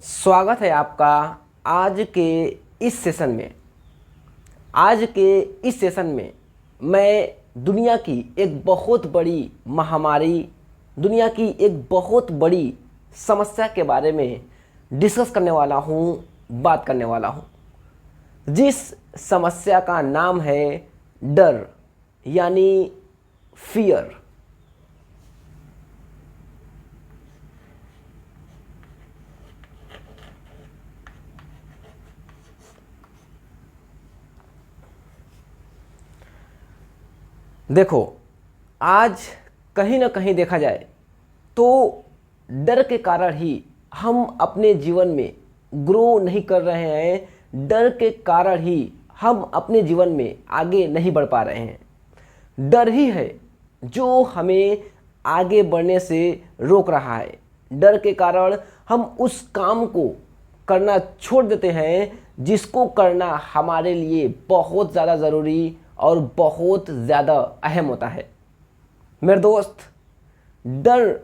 स्वागत है आपका आज के इस सेशन में। आज के इस सेशन में मैं दुनिया की एक बहुत बड़ी महामारी, दुनिया की एक बहुत बड़ी समस्या के बारे में डिस्कस करने वाला हूँ, बात करने वाला हूँ, जिस समस्या का नाम है डर यानी फियर। देखो, आज कहीं ना कहीं देखा जाए तो डर के कारण ही हम अपने जीवन में ग्रो नहीं कर रहे हैं। डर के कारण ही हम अपने जीवन में आगे नहीं बढ़ पा रहे हैं। डर ही है जो हमें आगे बढ़ने से रोक रहा है। डर के कारण हम उस काम को करना छोड़ देते हैं जिसको करना हमारे लिए बहुत ज़्यादा ज़रूरी और बहुत ज़्यादा अहम होता है। मेरे दोस्त, डर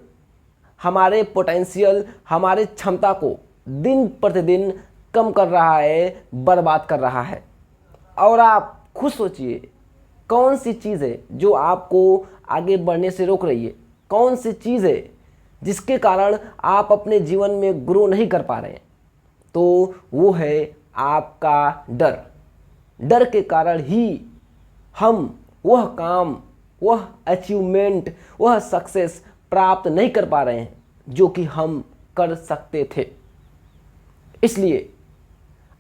हमारे पोटेंशियल, हमारे क्षमता को दिन प्रतिदिन कम कर रहा है, बर्बाद कर रहा है। और आप खुद सोचिए, कौन सी चीज़ है जो आपको आगे बढ़ने से रोक रही है? कौन सी चीज़ है जिसके कारण आप अपने जीवन में ग्रो नहीं कर पा रहे हैं? तो वो है आपका डर। डर के कारण ही हम वह काम, वह अचीवमेंट, वह सक्सेस प्राप्त नहीं कर पा रहे हैं जो कि हम कर सकते थे। इसलिए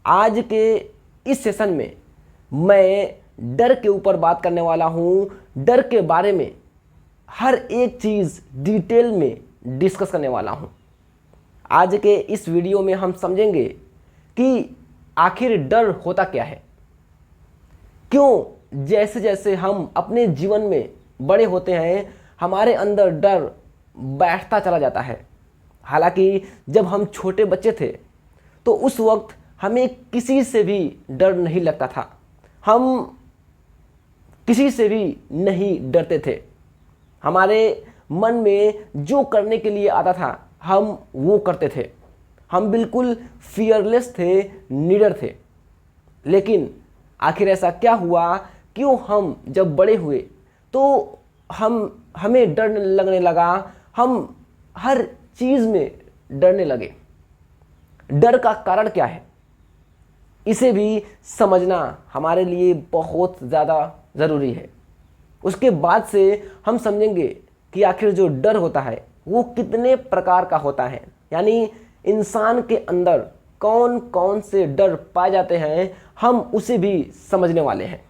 आज के इस सेशन में मैं डर के ऊपर बात करने वाला हूँ। डर के बारे में हर एक चीज़ डिटेल में डिस्कस करने वाला हूँ। आज के इस वीडियो में हम समझेंगे कि आखिर डर होता क्या है, क्यों जैसे जैसे हम अपने जीवन में बड़े होते हैं हमारे अंदर डर बैठता चला जाता है। हालांकि जब हम छोटे बच्चे थे तो उस वक्त हमें किसी से भी डर नहीं लगता था। हम किसी से भी नहीं डरते थे। हमारे मन में जो करने के लिए आता था हम वो करते थे। हम बिल्कुल फियरलेस थे, निडर थे। लेकिन आखिर ऐसा क्या हुआ, क्यों हम जब बड़े हुए तो हमें डर लगने लगा, हम हर चीज़ में डरने लगे? डर का कारण क्या है, इसे भी समझना हमारे लिए बहुत ज़्यादा ज़रूरी है। उसके बाद से हम समझेंगे कि आखिर जो डर होता है वो कितने प्रकार का होता है, यानी इंसान के अंदर कौन कौन से डर पाए जाते हैं, हम उसे भी समझने वाले हैं।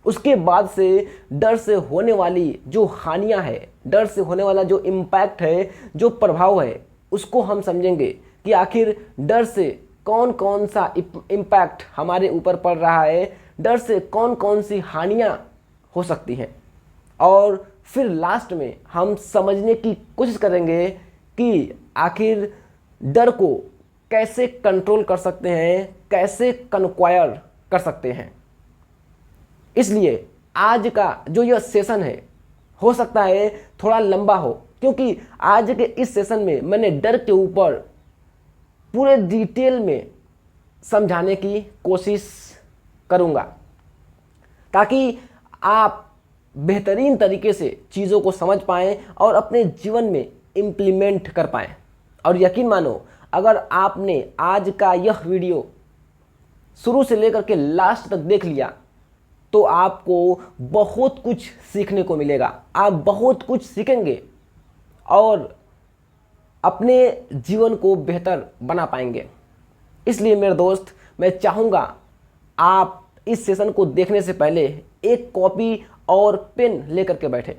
उसके बाद से डर से होने वाली जो हानियां है, डर से होने वाला जो इम्पैक्ट है, जो प्रभाव है, उसको हम समझेंगे कि आखिर डर से कौन कौन सा इम्पैक्ट हमारे ऊपर पड़ रहा है, डर से कौन कौन सी हानियां हो सकती हैं। और फिर लास्ट में हम समझने की कोशिश करेंगे कि आखिर डर को कैसे कंट्रोल कर सकते हैं, कैसे कन्क्वायर कर सकते हैं। इसलिए आज का जो यह सेशन है हो सकता है थोड़ा लंबा हो, क्योंकि आज के इस सेशन में मैंने डर के ऊपर पूरे डिटेल में समझाने की कोशिश करूंगा ताकि आप बेहतरीन तरीके से चीज़ों को समझ पाएं और अपने जीवन में इम्प्लीमेंट कर पाएं। और यकीन मानो, अगर आपने आज का यह वीडियो शुरू से लेकर के लास्ट तक देख लिया तो आपको बहुत कुछ सीखने को मिलेगा। आप बहुत कुछ सीखेंगे और अपने जीवन को बेहतर बना पाएंगे। इसलिए मेरे दोस्त, मैं चाहूँगा आप इस सेशन को देखने से पहले एक कॉपी और पेन लेकर के बैठे,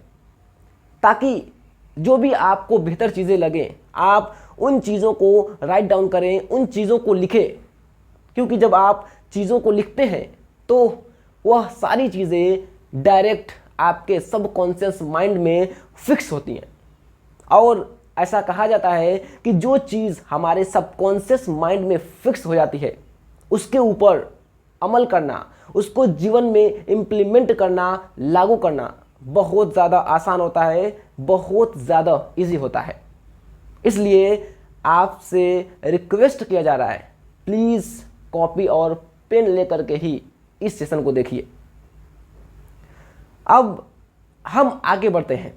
ताकि जो भी आपको बेहतर चीज़ें लगें आप उन चीज़ों को राइट डाउन करें, उन चीज़ों को लिखें। क्योंकि जब आप चीज़ों को लिखते हैं तो वह सारी चीज़ें डायरेक्ट आपके सबकॉन्शियस माइंड में फिक्स होती हैं। और ऐसा कहा जाता है कि जो चीज़ हमारे सबकॉन्शियस माइंड में फिक्स हो जाती है उसके ऊपर अमल करना, उसको जीवन में इम्प्लीमेंट करना, लागू करना बहुत ज़्यादा आसान होता है, बहुत ज़्यादा इजी होता है। इसलिए आपसे रिक्वेस्ट किया जा रहा है, प्लीज़ कॉपी और पेन लेकर के ही इस सेशन को देखिए। अब हम आगे बढ़ते हैं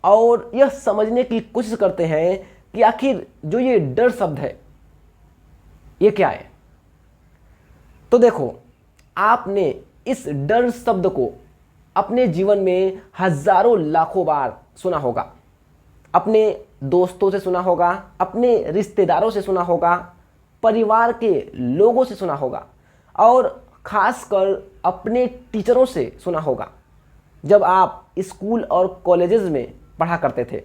और यह समझने की कोशिश करते हैं कि आखिर जो ये डर शब्द है ये क्या है। तो देखो, आपने इस डर शब्द को अपने जीवन में हजारों लाखों बार सुना होगा। अपने दोस्तों से सुना होगा, अपने रिश्तेदारों से सुना होगा, परिवार के लोगों से सुना होगा और खासकर अपने टीचरों से सुना होगा। जब आप स्कूल और कॉलेजेस में पढ़ा करते थे,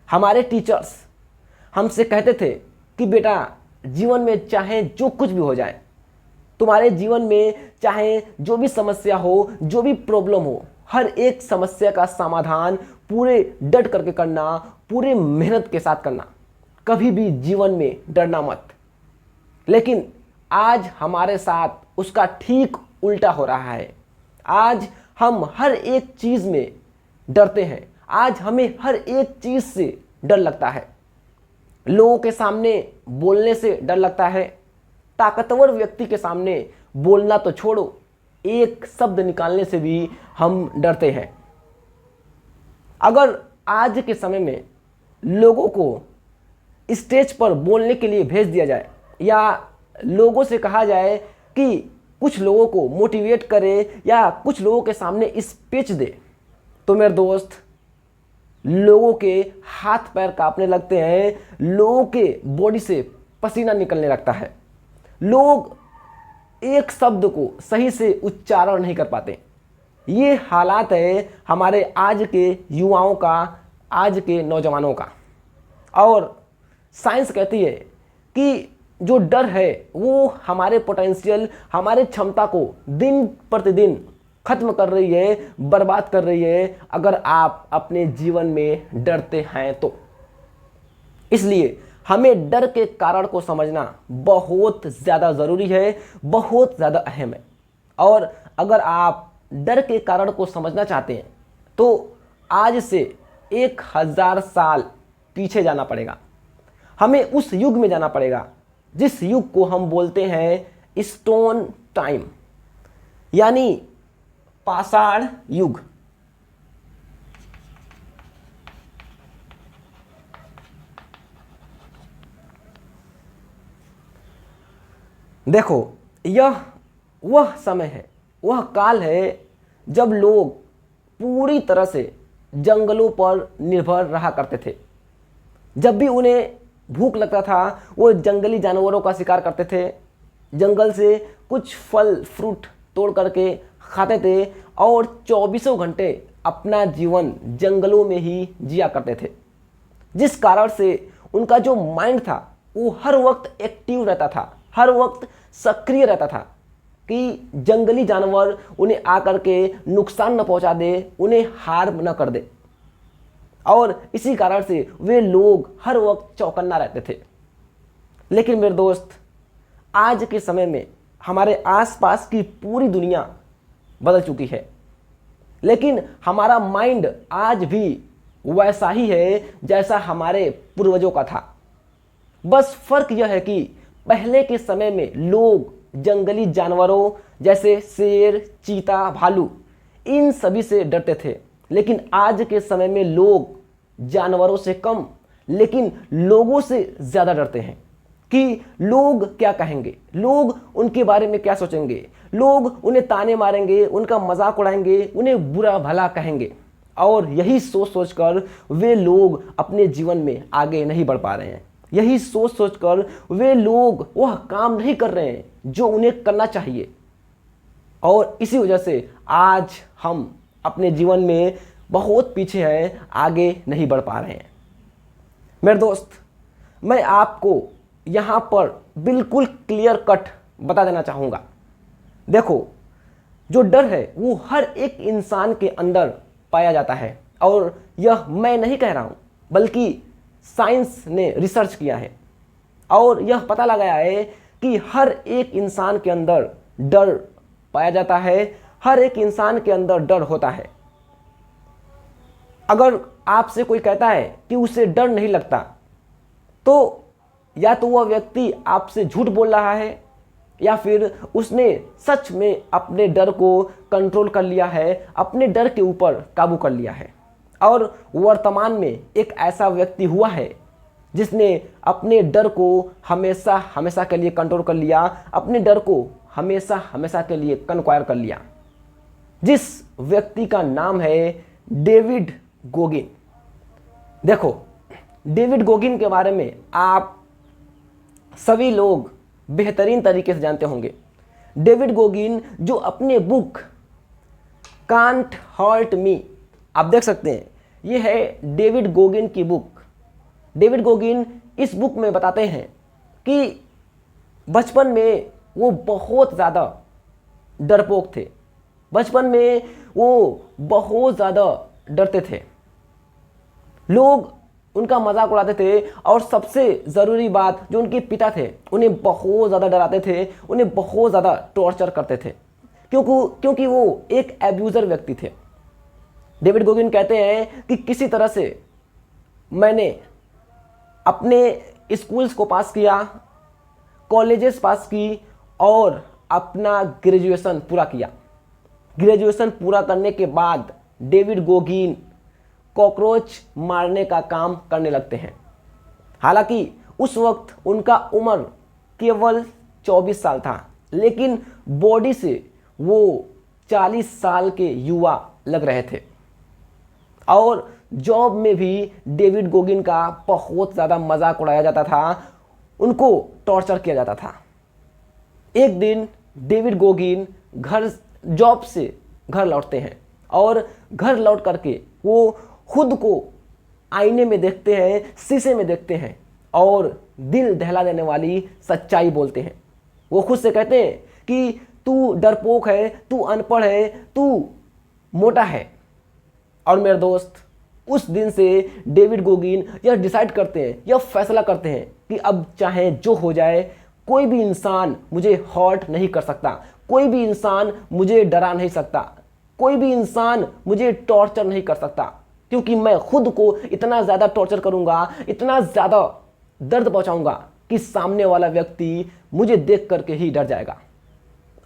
हमारे टीचर्स हमसे कहते थे कि बेटा, जीवन में चाहे जो कुछ भी हो जाए, तुम्हारे जीवन में चाहे जो भी समस्या हो, जो भी प्रॉब्लम हो, हर एक समस्या का समाधान पूरे डट करके करना, पूरे मेहनत के साथ करना, कभी भी जीवन में डरना मत। लेकिन आज हमारे साथ उसका ठीक उल्टा हो रहा है। आज हम हर एक चीज़ में डरते हैं। आज हमें हर एक चीज़ से डर लगता है। लोगों के सामने बोलने से डर लगता है। ताकतवर व्यक्ति के सामने बोलना तो छोड़ो, एक शब्द निकालने से भी हम डरते हैं। अगर आज के समय में लोगों को स्टेज पर बोलने के लिए भेज दिया जाए या लोगों से कहा जाए कि कुछ लोगों को मोटिवेट करे या कुछ लोगों के सामने स्पीच दे, तो मेरे दोस्त, लोगों के हाथ पैर कांपने लगते हैं, लोगों के बॉडी से पसीना निकलने लगता है, लोग एक शब्द को सही से उच्चारण नहीं कर पाते। ये हालात है हमारे आज के युवाओं का, आज के नौजवानों का। और साइंस कहती है कि जो डर है वो हमारे पोटेंशियल, हमारे क्षमता को दिन प्रतिदिन खत्म कर रही है, बर्बाद कर रही है, अगर आप अपने जीवन में डरते हैं तो। इसलिए हमें डर के कारण को समझना बहुत ज़्यादा ज़रूरी है, बहुत ज़्यादा अहम है। और अगर आप डर के कारण को समझना चाहते हैं तो आज से 1000 साल पीछे जाना पड़ेगा। हमें उस युग में जाना पड़ेगा जिस युग को हम बोलते हैं स्टोन टाइम, यानी पाषाण युग। देखो, यह वह समय है, वह काल है जब लोग पूरी तरह से जंगलों पर निर्भर रहा करते थे। जब भी उन्हें भूख लगता था वो जंगली जानवरों का शिकार करते थे, जंगल से कुछ फल फ्रूट तोड़ करके खाते थे और 24 घंटे अपना जीवन जंगलों में ही जिया करते थे। जिस कारण से उनका जो माइंड था वो हर वक्त एक्टिव रहता था, हर वक्त सक्रिय रहता था कि जंगली जानवर उन्हें आकर के नुकसान न पहुंचा दे, उन्हें हार्म न कर दे। और इसी कारण से वे लोग हर वक्त चौकन्ना रहते थे। लेकिन मेरे दोस्त, आज के समय में हमारे आसपास की पूरी दुनिया बदल चुकी है, लेकिन हमारा माइंड आज भी वैसा ही है जैसा हमारे पूर्वजों का था। बस फर्क यह है कि पहले के समय में लोग जंगली जानवरों जैसे शेर, चीता, भालू इन सभी से डरते थे, लेकिन आज के समय में लोग जानवरों से कम लेकिन लोगों से ज़्यादा डरते हैं कि लोग क्या कहेंगे, लोग उनके बारे में क्या सोचेंगे, लोग उन्हें ताने मारेंगे, उनका मजाक उड़ाएंगे, उन्हें बुरा भला कहेंगे। और यही सोच सोचकर वे लोग अपने जीवन में आगे नहीं बढ़ पा रहे हैं। यही सोच सोचकर वे लोग वह काम नहीं कर रहे हैं जो उन्हें करना चाहिए। और इसी वजह से आज हम अपने जीवन में बहुत पीछे हैं, आगे नहीं बढ़ पा रहे हैं। मेरे दोस्त, मैं आपको यहाँ पर बिल्कुल क्लियर कट बता देना चाहूँगा। देखो, जो डर है वो हर एक इंसान के अंदर पाया जाता है। और यह मैं नहीं कह रहा हूँ, बल्कि साइंस ने रिसर्च किया है और यह पता लगाया है कि हर एक इंसान के अंदर डर पाया जाता है, हर एक इंसान के अंदर डर होता है। अगर आपसे कोई कहता है कि उसे डर नहीं लगता, तो या तो वह व्यक्ति आपसे झूठ बोल रहा है या फिर उसने सच में अपने डर को कंट्रोल कर लिया है, अपने डर के ऊपर काबू कर लिया है। और वर्तमान में एक ऐसा व्यक्ति हुआ है जिसने अपने डर को हमेशा हमेशा के लिए कंट्रोल कर लिया, अपने डर को हमेशा हमेशा के लिए कन्क्वायर कर लिया, जिस व्यक्ति का नाम है डेविड गोगिन। देखो, डेविड गोगिन के बारे में आप सभी लोग बेहतरीन तरीके से जानते होंगे। डेविड गोगिन जो अपने बुक कांट हर्ट मी, आप देख सकते हैं, ये है डेविड गोगिन की बुक। डेविड गोगिन इस बुक में बताते हैं कि बचपन में वो बहुत ज़्यादा डरपोक थे, बचपन में वो बहुत ज़्यादा डरते थे, लोग उनका मजाक उड़ाते थे और सबसे ज़रूरी बात, जो उनके पिता थे उन्हें बहुत ज़्यादा डराते थे, उन्हें बहुत ज़्यादा टॉर्चर करते थे, क्योंकि वो एक एब्यूज़र व्यक्ति थे। डेविड गोगिन कहते हैं कि किसी तरह से मैंने अपने स्कूल्स को पास किया, कॉलेजेस पास की और अपना ग्रेजुएशन पूरा किया। ग्रेजुएशन पूरा करने के बाद डेविड गोगिन कॉकरोच मारने का काम करने लगते हैं। हालांकि उस वक्त उनका उम्र केवल 24 साल था, लेकिन बॉडी से वो 40 साल के युवा लग रहे थे। और जॉब में भी डेविड गोगिन का बहुत ज़्यादा मजाक उड़ाया जाता था, उनको टॉर्चर किया जाता था। एक दिन डेविड गोगिन जॉब से घर लौटते हैं और घर लौट करके वो खुद को आईने में देखते हैं, शीशे में देखते हैं और दिल दहला देने वाली सच्चाई बोलते हैं। वो खुद से कहते हैं कि तू डरपोक है, तू अनपढ़ है, तू मोटा है। और मेरे दोस्त, उस दिन से डेविड गोगिन यह डिसाइड करते हैं, यह फैसला करते हैं कि अब चाहे जो हो जाए, कोई भी इंसान मुझे हर्ट नहीं कर सकता, कोई भी इंसान मुझे डरा नहीं सकता, कोई भी इंसान मुझे टॉर्चर नहीं कर सकता, क्योंकि मैं खुद को इतना ज़्यादा टॉर्चर करूंगा, इतना ज़्यादा दर्द पहुंचाऊंगा कि सामने वाला व्यक्ति मुझे देख करके ही डर जाएगा।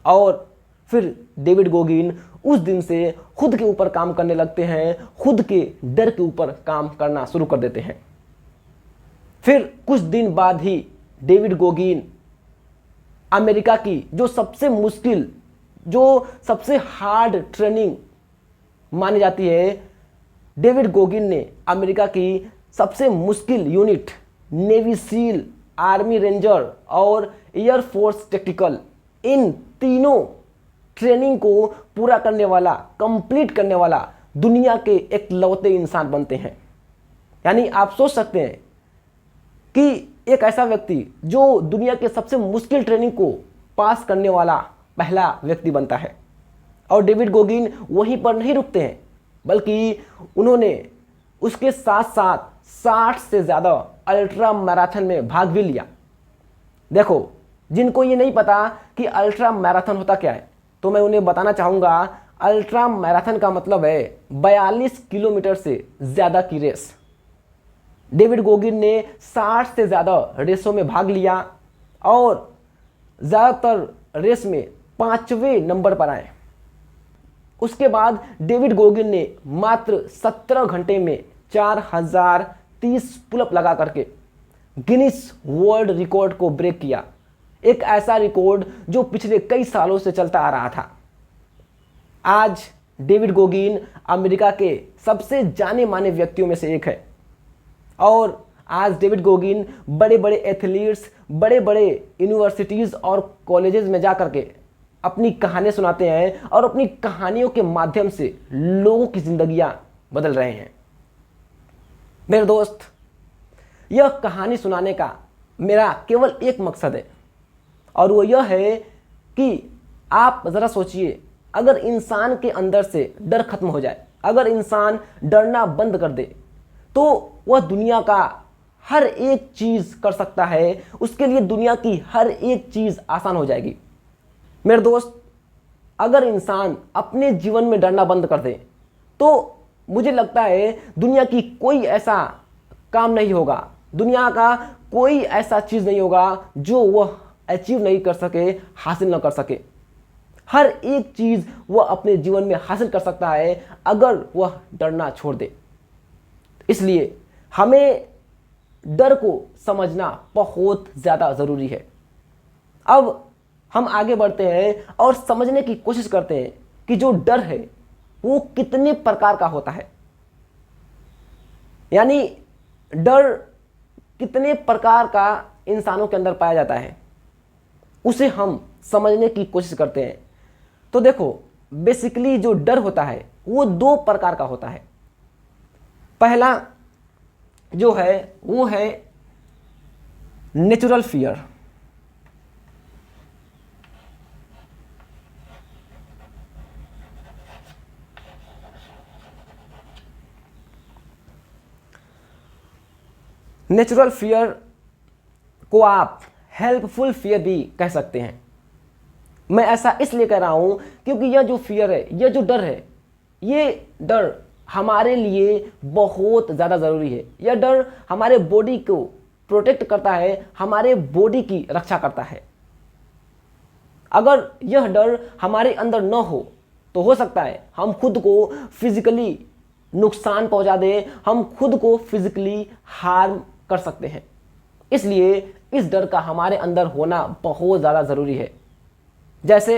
और फिर डेविड गोगिन उस दिन से खुद के ऊपर काम करने लगते हैं, खुद के डर के ऊपर काम करना शुरू कर देते हैं। फिर कुछ दिन बाद ही डेविड गोगिन अमेरिका की जो सबसे मुश्किल, जो सबसे हार्ड ट्रेनिंग मानी जाती है, डेविड गोगिन ने अमेरिका की सबसे मुश्किल unit navy seal, army ranger और एयरफोर्स टेक्टिकल, इन तीनों ट्रेनिंग को पूरा करने वाला, कंप्लीट करने वाला दुनिया के एकलौते इंसान बनते हैं। यानी आप सोच सकते हैं कि एक ऐसा व्यक्ति जो दुनिया के सबसे मुश्किल ट्रेनिंग को पास करने वाला पहला व्यक्ति बनता है। और डेविड गोगिन वहीं पर नहीं रुकते हैं, बल्कि उन्होंने उसके साथ साथ 60 से ज़्यादा अल्ट्रा मैराथन में भाग भी लिया। देखो, जिनको ये नहीं पता कि अल्ट्रा मैराथन होता क्या है, तो मैं उन्हें बताना चाहूँगा, अल्ट्रा मैराथन का मतलब है 42 किलोमीटर से ज़्यादा की रेस। डेविड गोगिन ने 60 से ज़्यादा रेसों में भाग लिया और ज़्यादातर रेस में 5वें नंबर पर आए। उसके बाद डेविड गोगिन ने मात्र 17 घंटे में 4030 पुलअप लगा करके गिनीज वर्ल्ड रिकॉर्ड को ब्रेक किया। एक ऐसा रिकॉर्ड जो पिछले कई सालों से चलता आ रहा था। आज डेविड गोगिन अमेरिका के सबसे जाने माने व्यक्तियों में से एक है। और आज डेविड गोगिन बड़े बड़े एथलीट्स, बड़े बड़े यूनिवर्सिटीज़ और कॉलेजेस में जा करके अपनी कहानियाँ सुनाते हैं और अपनी कहानियों के माध्यम से लोगों की ज़िंदगियाँ बदल रहे हैं। मेरे दोस्त, यह कहानी सुनाने का मेरा केवल एक मकसद है, और वो यह है कि आप ज़रा सोचिए, अगर इंसान के अंदर से डर खत्म हो जाए, अगर इंसान डरना बंद कर दे, तो वह दुनिया का हर एक चीज़ कर सकता है, उसके लिए दुनिया की हर एक चीज़ आसान हो जाएगी। मेरे दोस्त, अगर इंसान अपने जीवन में डरना बंद कर दे, तो मुझे लगता है दुनिया की कोई ऐसा काम नहीं होगा, दुनिया का कोई ऐसा चीज़ नहीं होगा जो वह अचीव नहीं कर सके, हासिल न कर सके। हर एक चीज़ वह अपने जीवन में हासिल कर सकता है अगर वह डरना छोड़ दे। इसलिए हमें डर को समझना बहुत ज़्यादा ज़रूरी है। अब हम आगे बढ़ते हैं और समझने की कोशिश करते हैं कि जो डर है वो कितने प्रकार का होता है, यानी डर कितने प्रकार का इंसानों के अंदर पाया जाता है, उसे हम समझने की कोशिश करते हैं। तो देखो, बेसिकली जो डर होता है वो दो प्रकार का होता है। पहला जो है वो है नेचुरल फियर। नेचुरल फियर को आप हेल्पफुल फियर भी कह सकते हैं। मैं ऐसा इसलिए कह रहा हूं क्योंकि यह जो फियर है, यह जो डर है, ये डर हमारे लिए बहुत ज़्यादा ज़रूरी है। यह डर हमारे बॉडी को प्रोटेक्ट करता है, हमारे बॉडी की रक्षा करता है। अगर यह डर हमारे अंदर न हो तो हो सकता है हम खुद को फिजिकली नुकसान पहुंचा दें, हम खुद को फिजिकली हार्म कर सकते हैं। इसलिए इस डर का हमारे अंदर होना बहुत ज़्यादा ज़रूरी है। जैसे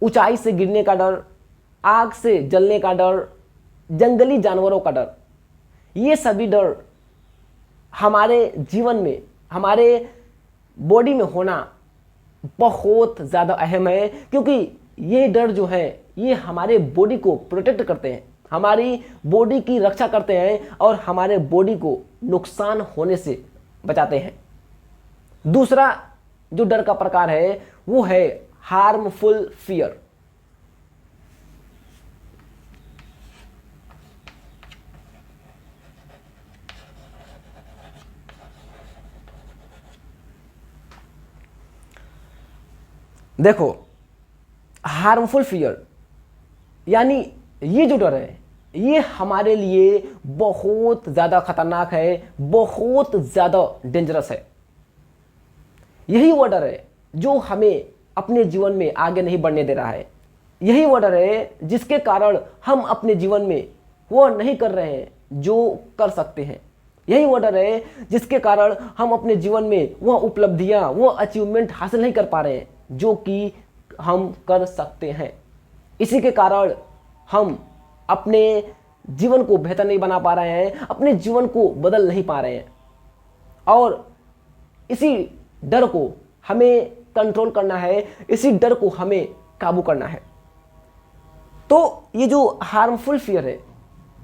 ऊंचाई से गिरने का डर, आग से जलने का डर, जंगली जानवरों का डर, ये सभी डर हमारे जीवन में, हमारे बॉडी में होना बहुत ज़्यादा अहम है, क्योंकि ये डर जो है ये हमारे बॉडी को प्रोटेक्ट करते हैं, हमारी बॉडी की रक्षा करते हैं और हमारे बॉडी को नुकसान होने से बचाते हैं। दूसरा जो डर का प्रकार है वो है हार्मफुल फियर। देखो, हार्मफुल फियर यानी ये जो डर है ये हमारे लिए बहुत ज़्यादा खतरनाक है, बहुत ज़्यादा डेंजरस है। यही वो डर है जो हमें अपने जीवन में आगे नहीं बढ़ने दे रहा है। यही वो डर है जिसके कारण हम अपने जीवन में वो नहीं कर रहे हैं जो कर सकते हैं। यही वो डर है जिसके कारण हम अपने जीवन में वह उपलब्धियां, वो अचीवमेंट हासिल नहीं कर पा रहे हैं जो कि हम कर सकते हैं। इसी के कारण हम अपने जीवन को बेहतर नहीं बना पा रहे हैं, अपने जीवन को बदल नहीं पा रहे हैं, और इसी डर को हमें कंट्रोल करना है, इसी डर को हमें काबू करना है। तो ये जो हार्मफुल फियर है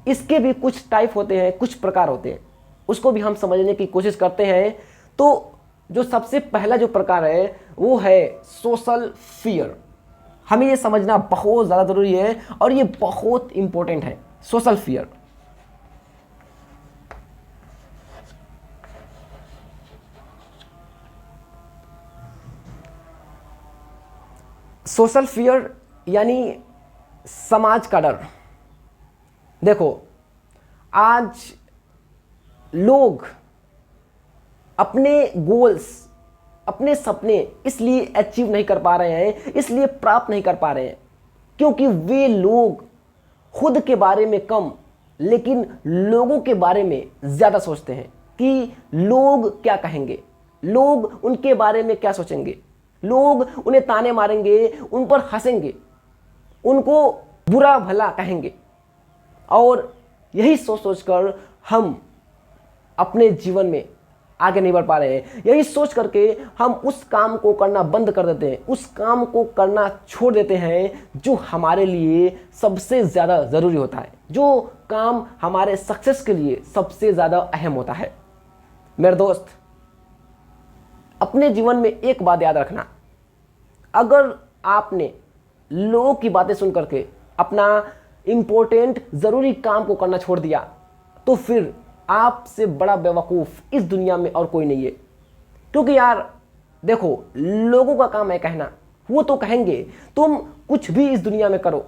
इसके भी कुछ टाइप होते हैं, कुछ प्रकार होते हैं, उसको भी हम समझने की कोशिश करते हैं। तो जो सबसे पहला जो प्रकार है वो है सोशल फियर। हमें ये समझना बहुत ज़्यादा ज़रूरी है और ये बहुत इंपॉर्टेंट है। सोशल फियर, सोशल फियर यानी समाज का डर। देखो, आज लोग अपने गोल्स, अपने सपने इसलिए अचीव नहीं कर पा रहे हैं, इसलिए प्राप्त नहीं कर पा रहे हैं क्योंकि वे लोग खुद के बारे में कम लेकिन लोगों के बारे में ज़्यादा सोचते हैं कि लोग क्या कहेंगे, लोग उनके बारे में क्या सोचेंगे, लोग उन्हें ताने मारेंगे, उन पर हंसेंगे, उनको बुरा भला कहेंगे। और यही सोच सोचकर हम अपने जीवन में आगे नहीं बढ़ पा रहे हैं। यही सोच करके हम उस काम को करना बंद कर देते हैं, उस काम को करना छोड़ देते हैं जो हमारे लिए सबसे ज़्यादा ज़रूरी होता है, जो काम हमारे सक्सेस के लिए सबसे ज़्यादा अहम होता है। मेरे दोस्त, अपने जीवन में एक बात याद रखना, अगर आपने लोगों की बातें सुन करके अपना इम्पोर्टेंट ज़रूरी काम को करना छोड़ दिया तो फिर आपसे बड़ा बेवकूफ़ इस दुनिया में और कोई नहीं है। क्योंकि यार देखो, लोगों का काम है कहना, वो तो कहेंगे, तुम कुछ भी इस दुनिया में करो,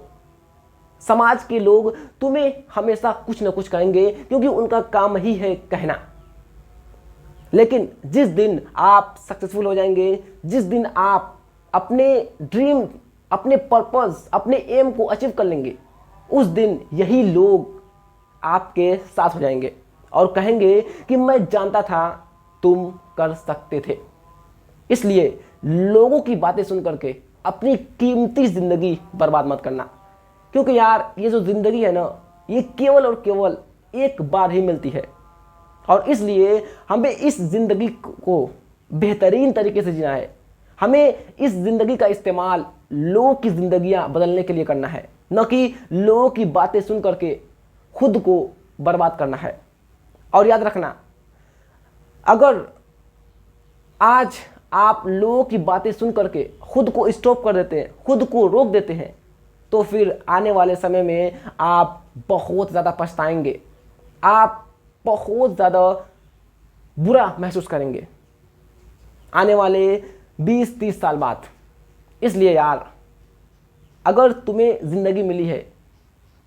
समाज के लोग तुम्हें हमेशा कुछ ना कुछ कहेंगे क्योंकि उनका काम ही है कहना। लेकिन जिस दिन आप सक्सेसफुल हो जाएंगे, जिस दिन आप अपने ड्रीम, अपने पर्पस, अपने एम को अचीव कर लेंगे, उस दिन यही लोग आपके साथ हो जाएंगे और कहेंगे कि मैं जानता था तुम कर सकते थे। इसलिए लोगों की बातें सुन करके अपनी कीमती जिंदगी बर्बाद मत करना, क्योंकि यार ये जो जिंदगी है ना, ये केवल और केवल एक बार ही मिलती है। और इसलिए हमें इस जिंदगी को बेहतरीन तरीके से जीना है। हमें इस जिंदगी का इस्तेमाल लोगों की जिंदगियां बदलने के लिए करना है, न कि लोगों की बातें सुन करके खुद को बर्बाद करना है। और याद रखना, अगर आज आप लोगों की बातें सुन करके खुद को स्टॉप कर देते हैं, खुद को रोक देते हैं, तो फिर आने वाले समय में आप बहुत ज़्यादा पछताएंगे, आप बहुत ज़्यादा बुरा महसूस करेंगे आने वाले 20-30 साल बाद। इसलिए यार, अगर तुम्हें ज़िंदगी मिली है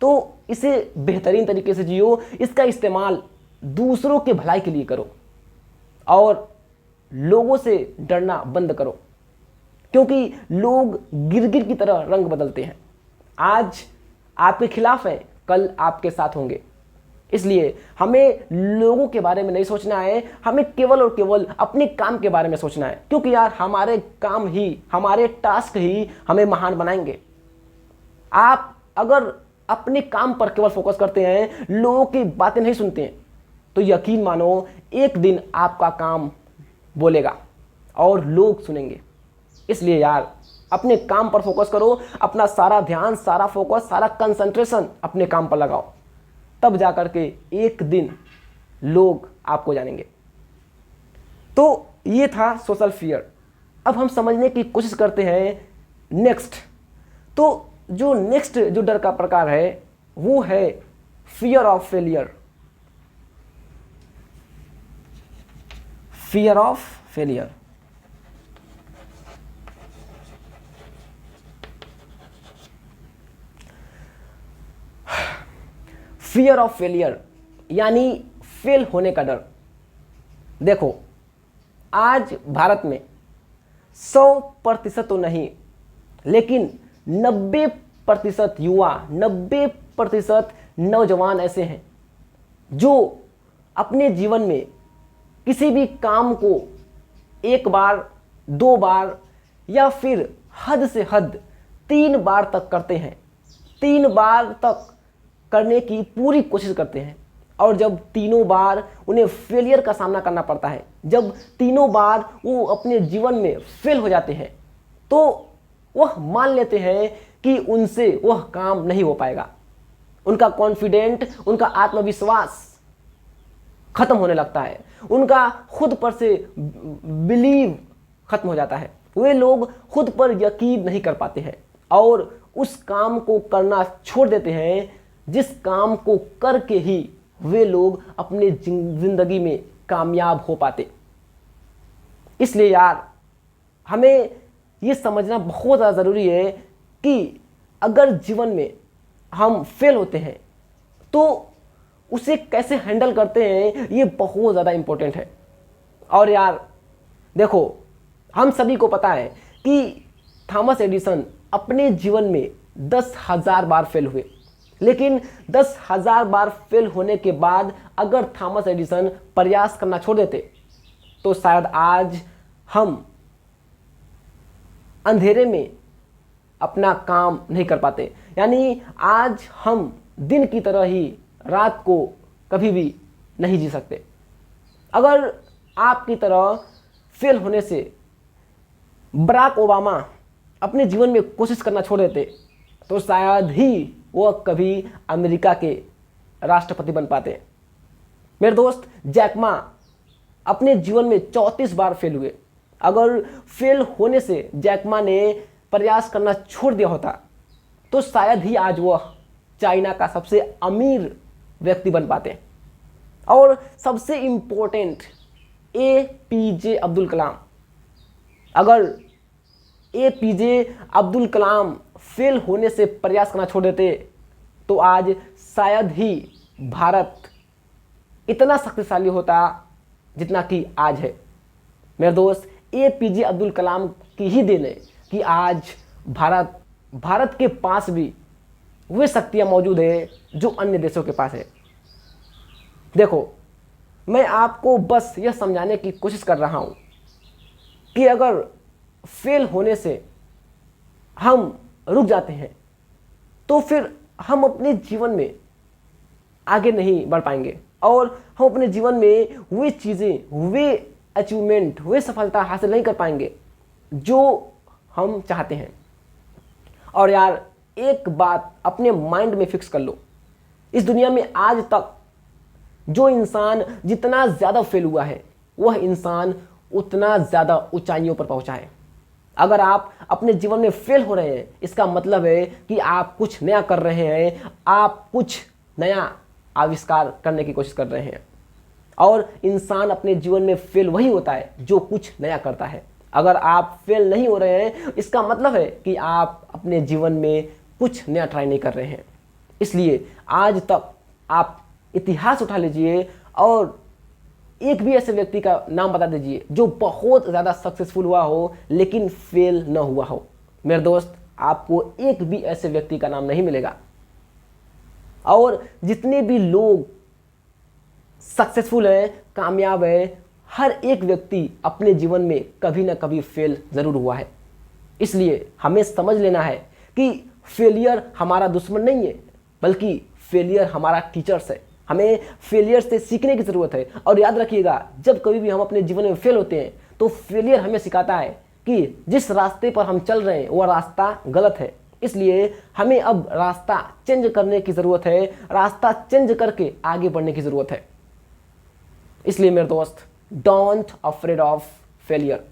तो इसे बेहतरीन तरीके से जियो, इसका इस्तेमाल दूसरों के भलाई के लिए करो और लोगों से डरना बंद करो, क्योंकि लोग गिरगिट की तरह रंग बदलते हैं। आज आपके खिलाफ है, कल आपके साथ होंगे। इसलिए हमें लोगों के बारे में नहीं सोचना है, हमें केवल और केवल अपने काम के बारे में सोचना है, क्योंकि यार हमारे काम ही, हमारे टास्क ही हमें महान बनाएंगे। आप अगर अपने काम पर केवल फोकस करते हैं, लोगों की बातें नहीं सुनते हैं, तो यकीन मानो एक दिन आपका काम बोलेगा और लोग सुनेंगे। इसलिए यार, अपने काम पर फोकस करो, अपना सारा ध्यान, सारा फोकस, सारा कंसंट्रेशन अपने काम पर लगाओ, तब जाकर के एक दिन लोग आपको जानेंगे। तो ये था सोशल फियर। अब हम समझने की कोशिश करते हैं नेक्स्ट। तो जो नेक्स्ट जो डर का प्रकार है वो है fear of failure. Fear of failure. Fear of failure यानी फेल होने का डर। देखो, आज भारत में 100% तो नहीं, लेकिन 90% युवा, 90% नौजवान ऐसे हैं जो अपने जीवन में किसी भी काम को एक बार, 2 बार या फिर हद से हद 3 बार तक करते हैं। 3 बार तक करने की पूरी कोशिश करते हैं, और जब तीनों बार उन्हें फेलियर का सामना करना पड़ता है, जब तीनों बार वो अपने जीवन में फेल हो जाते हैं, तो वह मान लेते हैं कि उनसे वह काम नहीं हो पाएगा। उनका कॉन्फिडेंट, उनका आत्मविश्वास खत्म होने लगता है, उनका खुद पर से बिलीव खत्म हो जाता है। वे लोग खुद पर यकीन नहीं कर पाते हैं और उस काम को करना छोड़ देते हैं जिस काम को करके ही वे लोग अपने जिंदगी में कामयाब हो पाते। इसलिए यार, हमें ये समझना बहुत ज़्यादा ज़रूरी है कि अगर जीवन में हम फेल होते हैं तो उसे कैसे हैंडल करते हैं, ये बहुत ज़्यादा इम्पोर्टेंट है। और यार देखो, हम सभी को पता है कि थॉमस एडिसन अपने जीवन में 10,000 बार फेल हुए, लेकिन 10,000 बार फेल होने के बाद अगर थॉमस एडिसन प्रयास करना छोड़ देते तो शायद आज हम अंधेरे में अपना काम नहीं कर पाते। यानी आज हम दिन की तरह ही रात को कभी भी नहीं जी सकते। अगर आपकी तरह फेल होने से बराक ओबामा अपने जीवन में कोशिश करना छोड़ देते तो शायद ही वह कभी अमेरिका के राष्ट्रपति बन पाते। मेरे दोस्त, जैक मा अपने जीवन में 34 बार फेल हुए। अगर फेल होने से जैक मा ने प्रयास करना छोड़ दिया होता तो शायद ही आज वह चाइना का सबसे अमीर व्यक्ति बन पाते। और सबसे इम्पोर्टेंट, APJ अब्दुल कलाम। अगर APJ अब्दुल कलाम फेल होने से प्रयास करना छोड़ देते तो आज शायद ही भारत इतना शक्तिशाली होता जितना कि आज है। मेरे दोस्त, APJ अब्दुल कलाम की ही देन है कि आज भारत के पास भी वे शक्तियाँ मौजूद है जो अन्य देशों के पास है। देखो, मैं आपको बस यह समझाने की कोशिश कर रहा हूँ कि अगर फेल होने से हम रुक जाते हैं तो फिर हम अपने जीवन में आगे नहीं बढ़ पाएंगे और हम अपने जीवन में वे चीज़ें, वे अचीवमेंट, वे सफलता हासिल नहीं कर पाएंगे जो हम चाहते हैं। और यार, एक बात अपने माइंड में फिक्स कर लो, इस दुनिया में आज तक जो इंसान जितना ज़्यादा फेल हुआ है वह इंसान उतना ज़्यादा ऊंचाइयों पर पहुंचा है। अगर आप अपने जीवन में फेल हो रहे हैं, इसका मतलब है कि आप कुछ नया कर रहे हैं, आप कुछ नया आविष्कार करने की कोशिश कर रहे हैं। और इंसान अपने जीवन में फेल वही होता है जो कुछ नया करता है। अगर आप फेल नहीं हो रहे हैं, इसका मतलब है कि आप अपने जीवन में कुछ नया ट्राई नहीं कर रहे हैं। इसलिए आज तक आप इतिहास उठा लीजिए और एक भी ऐसे व्यक्ति का नाम बता दीजिए जो बहुत ज़्यादा सक्सेसफुल हुआ हो लेकिन फेल न हुआ हो। मेरे दोस्त, आपको एक भी ऐसे व्यक्ति का नाम नहीं मिलेगा। और जितने भी लोग सक्सेसफुल हैं, कामयाब हैं, हर एक व्यक्ति अपने जीवन में कभी ना कभी फेल ज़रूर हुआ है। इसलिए हमें समझ लेना है कि फेलियर हमारा दुश्मन नहीं है, बल्कि फेलियर हमारा टीचर्स है। हमें फेलियर से सीखने की ज़रूरत है। और याद रखिएगा, जब कभी भी हम अपने जीवन में फेल होते हैं तो फेलियर हमें सिखाता है कि जिस रास्ते पर हम चल रहे हैं वह रास्ता गलत है। इसलिए हमें अब रास्ता चेंज करने की ज़रूरत है, रास्ता चेंज करके आगे बढ़ने की ज़रूरत है। इसलिए मेरे दोस्त, don't afraid of failure,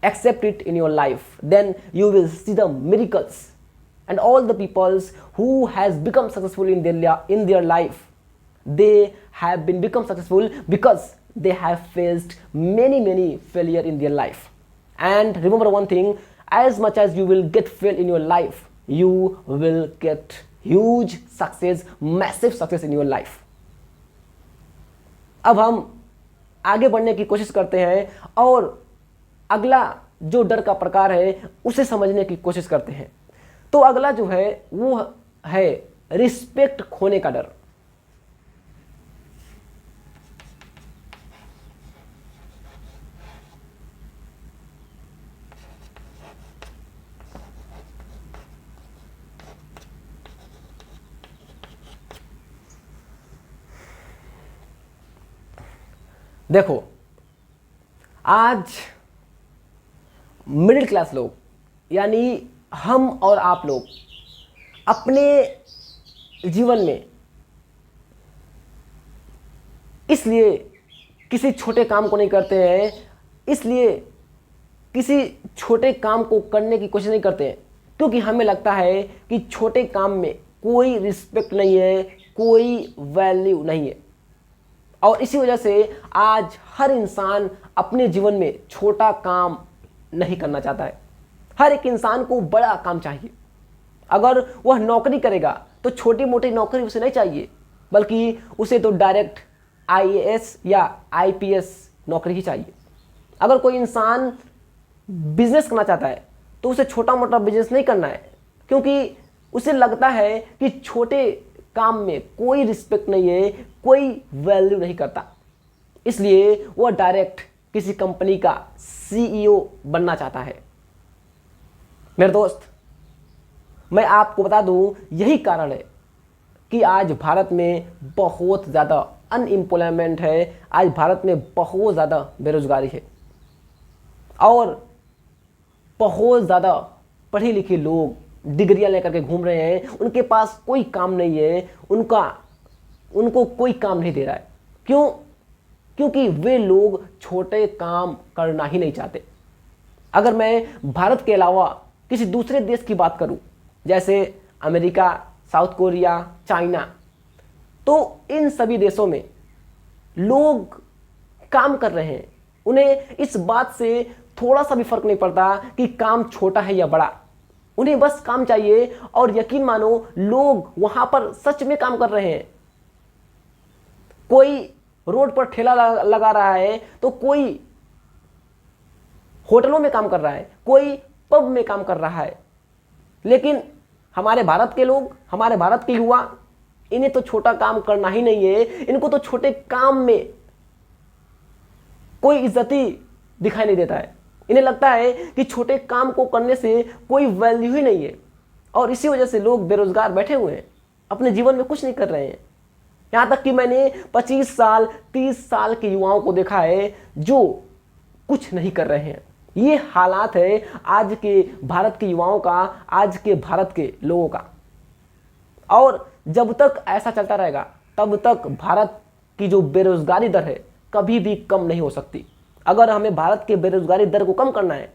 accept it in your life, then you will see the miracles and all the peoples who has become successful in their life, they have been become successful because they have faced many failure in their life. And remember one thing, as much as you will get fail in your life, you will get huge success, massive success in your life. अब हम आगे बढ़ने की कोशिश करते हैं और अगला जो डर का प्रकार है उसे समझने की कोशिश करते हैं। तो अगला जो है वो है रिस्पेक्ट खोने का डर। देखो, आज मिडिल क्लास लोग यानी हम और आप लोग अपने जीवन में इसलिए किसी छोटे काम को नहीं करते हैं, इसलिए किसी छोटे काम को करने की कोशिश नहीं करते हैं क्योंकि हमें लगता है कि छोटे काम में कोई रिस्पेक्ट नहीं है, कोई वैल्यू नहीं है। और इसी वजह से आज हर इंसान अपने जीवन में छोटा काम नहीं करना चाहता है। हर एक इंसान को बड़ा काम चाहिए। अगर वह नौकरी करेगा तो छोटी मोटी नौकरी उसे नहीं चाहिए, बल्कि उसे तो डायरेक्ट IAS या IPS नौकरी ही चाहिए। अगर कोई इंसान बिजनेस करना चाहता है तो उसे छोटा मोटा बिजनेस नहीं करना है, क्योंकि उसे लगता है कि छोटे काम में कोई रिस्पेक्ट नहीं है, कोई वैल्यू नहीं करता। इसलिए वह डायरेक्ट किसी कंपनी का CEO बनना चाहता है। मेरे दोस्त, मैं आपको बता दूं, यही कारण है कि आज भारत में बहुत ज़्यादा अनएम्प्लॉयमेंट है, आज भारत में बहुत ज़्यादा बेरोजगारी है और बहुत ज़्यादा पढ़े लिखे लोग डिग्रियां लेकर के घूम रहे हैं, उनके पास कोई काम नहीं है, उनको कोई काम नहीं दे रहा है। क्यों? क्योंकि वे लोग छोटे काम करना ही नहीं चाहते। अगर मैं भारत के अलावा किसी दूसरे देश की बात करूं, जैसे अमेरिका, साउथ कोरिया, चाइना, तो इन सभी देशों में लोग काम कर रहे हैं। उन्हें इस बात से थोड़ा सा भी फर्क नहीं पड़ता कि काम छोटा है या बड़ा, उन्हें बस काम चाहिए। और यकीन मानो, लोग वहां पर सच में काम कर रहे हैं। कोई रोड पर ठेला लगा रहा है, तो कोई होटलों में काम कर रहा है, कोई पब में काम कर रहा है। लेकिन हमारे भारत के लोग, हमारे भारत के युवा, इन्हें तो छोटा काम करना ही नहीं है। इनको तो छोटे काम में कोई इज्जत ही दिखाई नहीं देता है। इन्हें लगता है कि छोटे काम को करने से कोई वैल्यू ही नहीं है, और इसी वजह से लोग बेरोजगार बैठे हुए हैं, अपने जीवन में कुछ नहीं कर रहे हैं। यहां तक कि मैंने 25 साल 30 साल के युवाओं को देखा है जो कुछ नहीं कर रहे हैं। ये हालात है आज के भारत के युवाओं का, आज के भारत के लोगों का। और जब तक ऐसा चलता रहेगा तब तक भारत की जो बेरोजगारी दर है कभी भी कम नहीं हो सकती। अगर हमें भारत के बेरोजगारी दर को कम करना है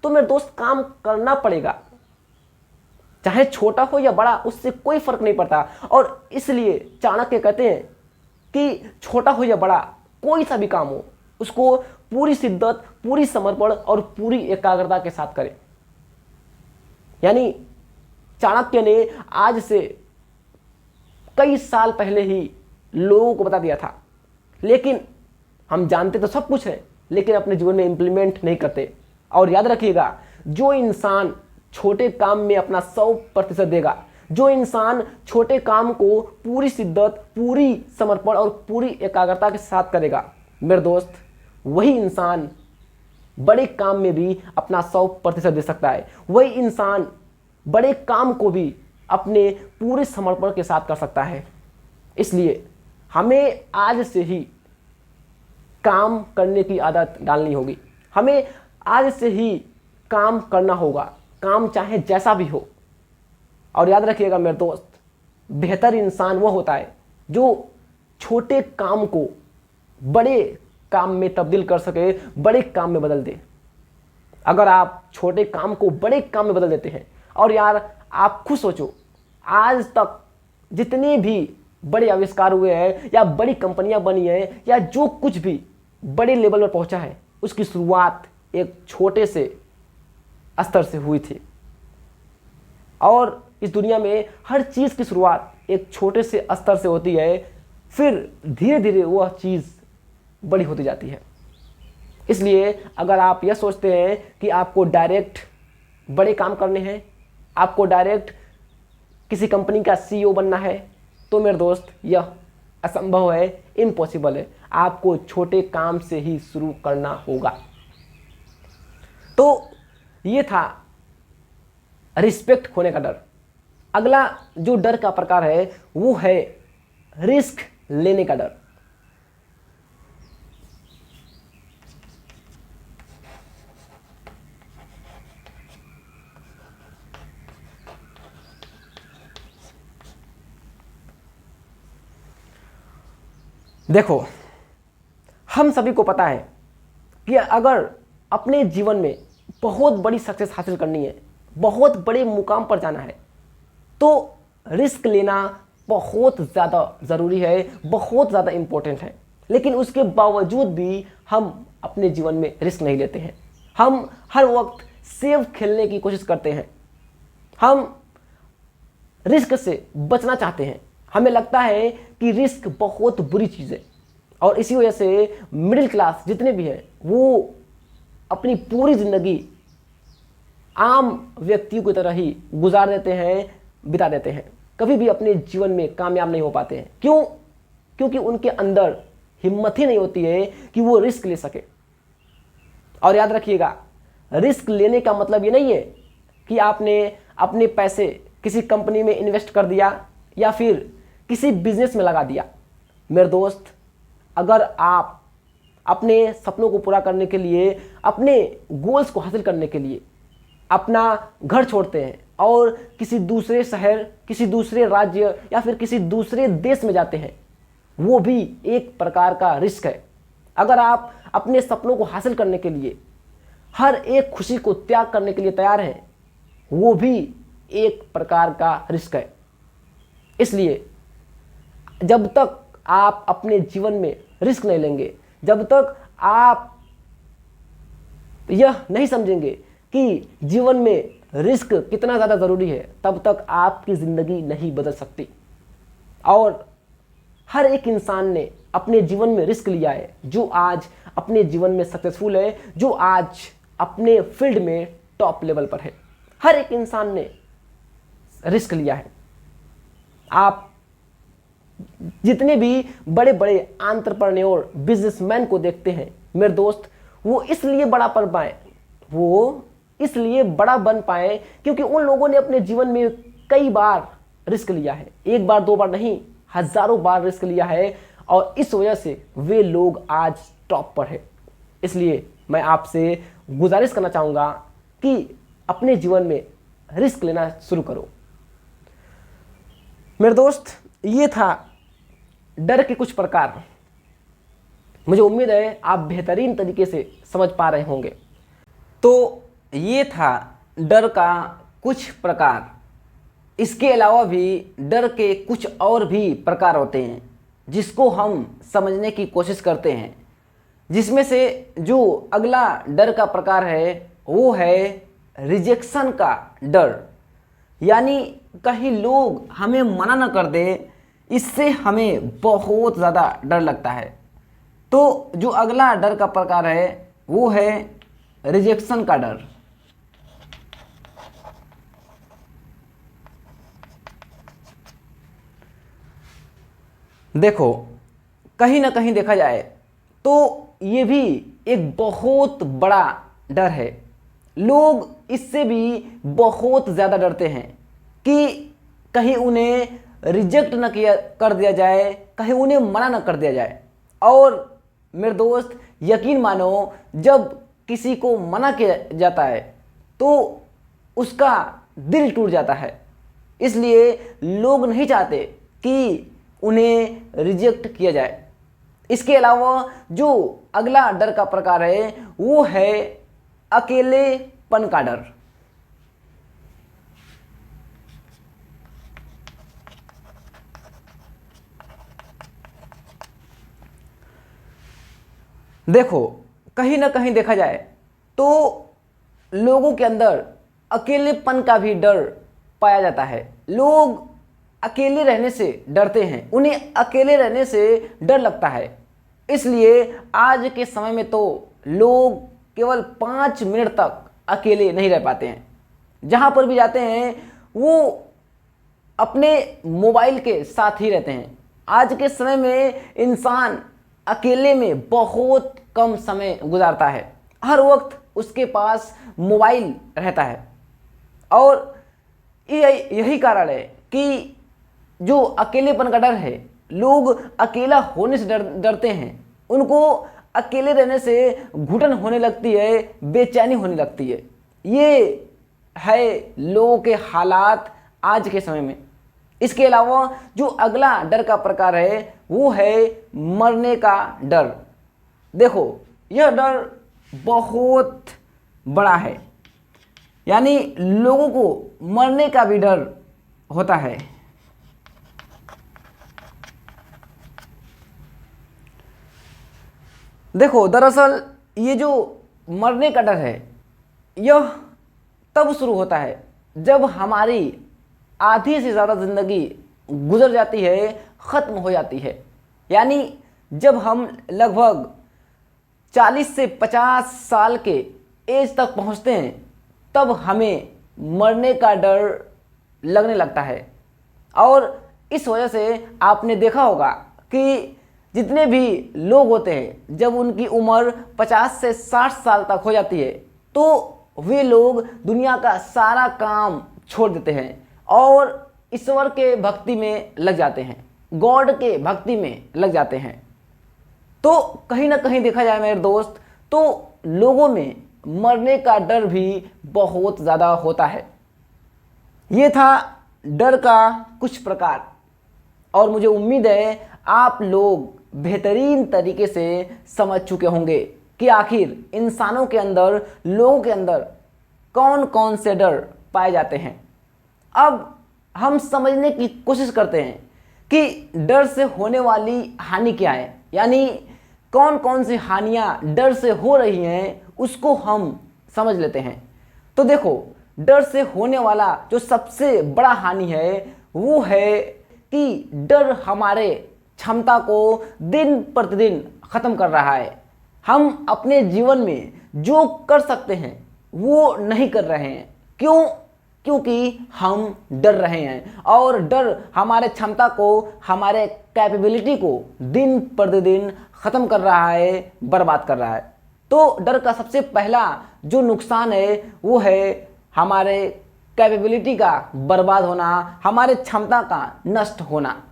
तो मेरे दोस्त काम करना पड़ेगा, चाहे छोटा हो या बड़ा, उससे कोई फर्क नहीं पड़ता। और इसलिए चाणक्य कहते हैं कि छोटा हो या बड़ा, कोई सा भी काम हो, उसको पूरी शिद्दत, पूरी समर्पण और पूरी एकाग्रता के साथ करें। यानी चाणक्य ने आज से कई साल पहले ही लोगों को बता दिया था, लेकिन हम जानते तो सब कुछ है, लेकिन अपने जीवन में इंप्लीमेंट नहीं करते। और याद रखिएगा, जो इंसान छोटे काम में अपना 100% देगा, जो इंसान छोटे काम को पूरी शिद्दत, पूरी समर्पण और पूरी एकाग्रता के साथ करेगा, मेरे दोस्त, वही इंसान बड़े काम में भी अपना 100% दे सकता है। वही इंसान बड़े काम को भी अपने पूरे समर्पण के साथ कर सकता है। इसलिए हमें आज से ही काम करने की आदत डालनी होगी। हमें आज से ही काम करना होगा, काम चाहे जैसा भी हो। और याद रखिएगा मेरे दोस्त, बेहतर इंसान वो होता है जो छोटे काम को बड़े काम में तब्दील कर सके, बड़े काम में बदल दे। अगर आप छोटे काम को बड़े काम में बदल देते हैं, और यार आप खुद सोचो, आज तक जितने भी बड़े आविष्कार हुए हैं या बड़ी कंपनियां बनी हैं या जो कुछ भी बड़े लेवल पर पहुंचा है, उसकी शुरुआत एक छोटे से स्तर से हुई थी। और इस दुनिया में हर चीज़ की शुरुआत एक छोटे से स्तर से होती है, फिर धीरे धीरे वह चीज़ बड़ी होती जाती है। इसलिए अगर आप यह सोचते हैं कि आपको डायरेक्ट बड़े काम करने हैं, आपको डायरेक्ट किसी कंपनी का CEO बनना है, तो मेरे दोस्त यह असंभव है, इम्पॉसिबल है। आपको छोटे काम से ही शुरू करना होगा। तो ये था रिस्पेक्ट खोने का डर। अगला जो डर का प्रकार है वो है रिस्क लेने का डर। देखो, हम सभी को पता है कि अगर अपने जीवन में बहुत बड़ी सक्सेस हासिल करनी है, बहुत बड़े मुकाम पर जाना है, तो रिस्क लेना बहुत ज़्यादा ज़रूरी है, बहुत ज़्यादा इम्पोर्टेंट है। लेकिन उसके बावजूद भी हम अपने जीवन में रिस्क नहीं लेते हैं। हम हर वक्त सेफ खेलने की कोशिश करते हैं। हम रिस्क से बचना चाहते हैं। हमें लगता है कि रिस्क बहुत बुरी चीज़ है, और इसी वजह से मिडिल क्लास जितने भी हैं वो अपनी पूरी ज़िंदगी आम व्यक्तियों की तरह ही गुजार देते हैं, बिता देते हैं। कभी भी अपने जीवन में कामयाब नहीं हो पाते हैं। क्यों? क्योंकि उनके अंदर हिम्मत ही नहीं होती है कि वो रिस्क ले सके। और याद रखिएगा, रिस्क लेने का मतलब ये नहीं है कि आपने अपने पैसे किसी कंपनी में इन्वेस्ट कर दिया या फिर किसी बिजनेस में लगा दिया। मेरे दोस्त, अगर आप अपने सपनों को पूरा करने के लिए, अपने गोल्स को हासिल करने के लिए अपना घर छोड़ते हैं और किसी दूसरे शहर, किसी दूसरे राज्य या फिर किसी दूसरे देश में जाते हैं, वो भी एक प्रकार का रिस्क है। अगर आप अपने सपनों को हासिल करने के लिए हर एक खुशी को त्याग करने के लिए तैयार हैं, वो भी एक प्रकार का रिस्क है। इसलिए जब तक आप अपने जीवन में रिस्क नहीं लेंगे, जब तक आप यह नहीं समझेंगे कि जीवन में रिस्क कितना ज़्यादा ज़रूरी है, तब तक आपकी ज़िंदगी नहीं बदल सकती। और हर एक इंसान ने अपने जीवन में रिस्क लिया है, जो आज अपने जीवन में सक्सेसफुल है, जो आज अपने फील्ड में टॉप लेवल पर है। हर एक इंसान ने रिस्क लिया है। आप जितने भी बड़े बड़े एंटरप्रेन्योर बिजनेसमैन को देखते हैं मेरे दोस्त, वो इसलिए बड़ा बन पाए क्योंकि उन लोगों ने अपने जीवन में कई बार रिस्क लिया है। एक बार दो बार नहीं, हजारों बार रिस्क लिया है, और इस वजह से वे लोग आज टॉप पर है। इसलिए मैं आपसे गुजारिश करना चाहूँगा कि अपने जीवन में रिस्क लेना शुरू करो। मेरे दोस्त, ये था डर के कुछ प्रकार। मुझे उम्मीद है आप बेहतरीन तरीके से समझ पा रहे होंगे। तो ये था डर का कुछ प्रकार। इसके अलावा भी डर के कुछ और भी प्रकार होते हैं जिसको हम समझने की कोशिश करते हैं, जिसमें से जो अगला डर का प्रकार है वो है रिजेक्शन का डर। यानी कहीं लोग हमें मना न कर दे, इससे हमें बहुत ज़्यादा डर लगता है। तो जो अगला डर का प्रकार है वो है रिजेक्शन का डर। देखो, कहीं ना कहीं देखा जाए तो ये भी एक बहुत बड़ा डर है। लोग इससे भी बहुत ज़्यादा डरते हैं कि कहीं उन्हें रिजेक्ट न किया कर दिया जाए, कहीं उन्हें मना न कर दिया जाए। और मेरे दोस्त, यकीन मानो, जब किसी को मना किया जाता है तो उसका दिल टूट जाता है। इसलिए लोग नहीं चाहते कि उन्हें रिजेक्ट किया जाए। इसके अलावा जो अगला डर का प्रकार है वो है अकेलेपन का डर। देखो, कहीं ना कहीं देखा जाए तो लोगों के अंदर अकेलेपन का भी डर पाया जाता है। लोग अकेले रहने से डरते हैं, उन्हें अकेले रहने से डर लगता है। इसलिए आज के समय में तो लोग केवल 5 मिनट तक अकेले नहीं रह पाते हैं। जहाँ पर भी जाते हैं वो अपने मोबाइल के साथ ही रहते हैं। आज के समय में इंसान अकेले में बहुत कम समय गुजारता है। हर वक्त उसके पास मोबाइल रहता है, और यही कारण है कि जो अकेलेपन का डर है, लोग अकेला होने से डरते हैं। उनको अकेले रहने से घुटन होने लगती है, बेचैनी होने लगती है। ये है लोगों के हालात आज के समय में। इसके अलावा जो अगला डर का प्रकार है वो है मरने का डर। देखो, यह डर बहुत बड़ा है, यानी लोगों को मरने का भी डर होता है। देखो, दरअसल ये जो मरने का डर है यह तब शुरू होता है जब हमारी आधी से ज़्यादा ज़िंदगी गुजर जाती है, ख़त्म हो जाती है। यानी जब हम लगभग 40 से 50 साल के एज तक पहुंचते हैं, तब हमें मरने का डर लगने लगता है। और इस वजह से आपने देखा होगा कि जितने भी लोग होते हैं, जब उनकी उम्र 50 से 60 साल तक हो जाती है तो वे लोग दुनिया का सारा काम छोड़ देते हैं और ईश्वर के भक्ति में लग जाते हैं, गॉड के भक्ति में लग जाते हैं। तो कहीं ना कहीं देखा जाए मेरे दोस्त, तो लोगों में मरने का डर भी बहुत ज़्यादा होता है। ये था डर का कुछ प्रकार, और मुझे उम्मीद है आप लोग बेहतरीन तरीके से समझ चुके होंगे कि आखिर इंसानों के अंदर, लोगों के अंदर कौन कौन से डर पाए जाते हैं। अब हम समझने की कोशिश करते हैं कि डर से होने वाली हानि क्या है, यानी कौन कौन सी हानियां डर से हो रही हैं उसको हम समझ लेते हैं। तो देखो, डर से होने वाला जो सबसे बड़ा हानि है वो है कि डर हमारे क्षमता को दिन प्रतिदिन ख़त्म कर रहा है। हम अपने जीवन में जो कर सकते हैं वो नहीं कर रहे हैं। क्यों? क्योंकि हम डर रहे हैं, और डर हमारे क्षमता को, हमारे कैपेबिलिटी को दिन प्रतिदिन ख़त्म कर रहा है, बर्बाद कर रहा है। तो डर का सबसे पहला जो नुकसान है वो है हमारे कैपेबिलिटी का बर्बाद होना, हमारे क्षमता का नष्ट होना।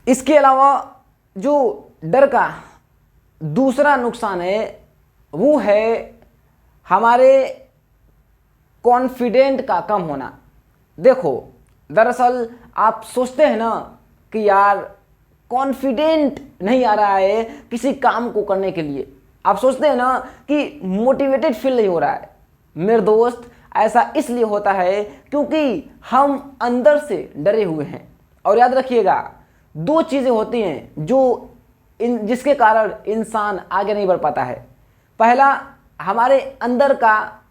इसके अलावा जो डर का दूसरा नुकसान है वो है हमारे कॉन्फिडेंट का कम होना। देखो, दरअसल आप सोचते हैं ना कि यार कॉन्फिडेंट नहीं आ रहा है किसी काम को करने के लिए। आप सोचते हैं ना कि मोटिवेटेड फील नहीं हो रहा है। मेरे दोस्त, ऐसा इसलिए होता है क्योंकि हम अंदर से डरे हुए हैं। और याद रखिएगा, दो चीज़ें होती हैं जो जिसके कारण इंसान आगे नहीं बढ़ पाता है। पहला, हमारे अंदर का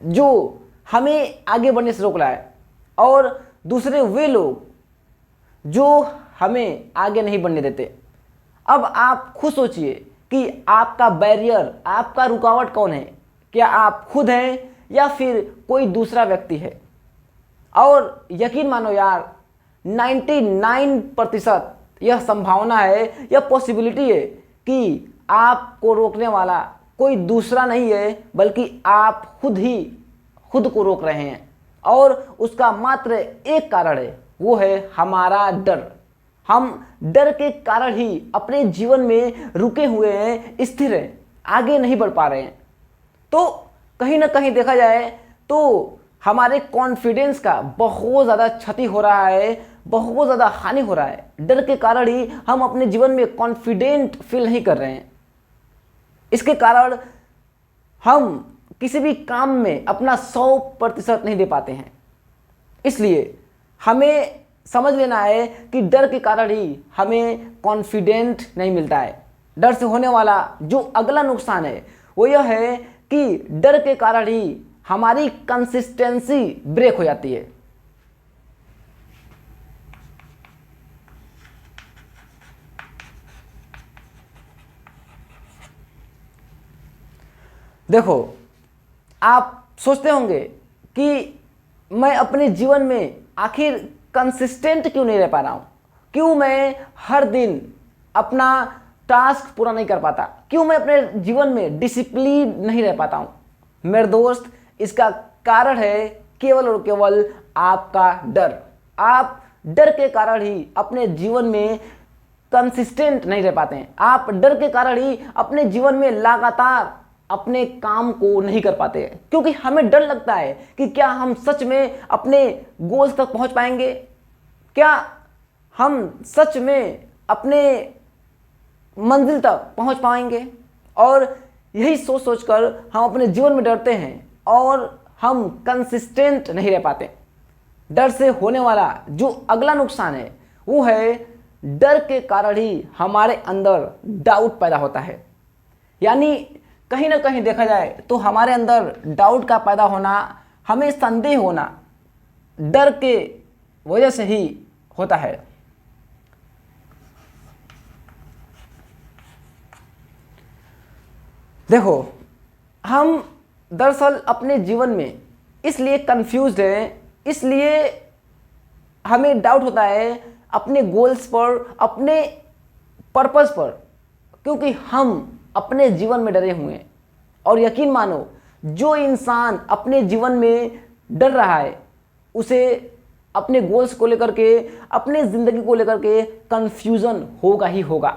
जो हमें आगे बढ़ने से रोक रहा है, और दूसरे वे लोग जो हमें आगे नहीं बढ़ने देते। अब आप खुद सोचिए कि आपका बैरियर, आपका रुकावट कौन है? क्या आप खुद हैं या फिर कोई दूसरा व्यक्ति है? और यकीन मानो यार, 99% यह संभावना है, यह पॉसिबिलिटी है कि आपको रोकने वाला कोई दूसरा नहीं है, बल्कि आप खुद ही खुद को रोक रहे हैं। और उसका मात्र एक कारण है, वो है हमारा डर। हम डर के कारण ही अपने जीवन में रुके हुए हैं, स्थिर हैं, आगे नहीं बढ़ पा रहे हैं। तो कहीं ना कहीं देखा जाए तो हमारे कॉन्फिडेंस का बहुत ज़्यादा क्षति हो रहा है, बहुत ज़्यादा हानि हो रहा है। डर के कारण ही हम अपने जीवन में कॉन्फिडेंट फील नहीं कर रहे हैं। इसके कारण हम किसी भी काम में अपना 100% नहीं दे पाते हैं। इसलिए हमें समझ लेना है कि डर के कारण ही हमें कॉन्फिडेंट नहीं मिलता है। डर से होने वाला जो अगला नुकसान है वो यह है कि डर के कारण ही हमारी कंसिस्टेंसी ब्रेक हो जाती है। देखो, आप सोचते होंगे कि मैं अपने जीवन में आखिर कंसिस्टेंट क्यों नहीं रह पा रहा हूँ, क्यों मैं हर दिन अपना टास्क पूरा नहीं कर पाता, क्यों मैं अपने जीवन में डिसिप्लिन नहीं रह पाता हूँ। मेरे दोस्त, इसका कारण है केवल और केवल आपका डर। आप डर के कारण ही अपने जीवन में कंसिस्टेंट नहीं रह पाते हैं। आप डर के कारण ही अपने जीवन में लगातार अपने काम को नहीं कर पाते हैं, क्योंकि हमें डर लगता है कि क्या हम सच में अपने गोल्स तक पहुंच पाएंगे, क्या हम सच में अपने मंजिल तक पहुंच पाएंगे। और यही सोच सोचकर हम अपने जीवन में डरते हैं और हम कंसिस्टेंट नहीं रह पाते। डर से होने वाला जो अगला नुकसान है वो है डर के कारण ही हमारे अंदर डाउट पैदा होता है। यानी कहीं ना कहीं देखा जाए तो हमारे अंदर डाउट का पैदा होना, हमें संदेह होना डर के वजह से ही होता है। देखो, हम दरअसल अपने जीवन में इसलिए कंफ्यूज्ड हैं, इसलिए हमें डाउट होता है अपने गोल्स पर, अपने पर्पस पर, क्योंकि हम अपने जीवन में डरे हुए हैं। और यकीन मानो, जो इंसान अपने जीवन में डर रहा है उसे अपने गोल्स को लेकर के, अपने ज़िंदगी को लेकर के कंफ्यूजन होगा ही होगा।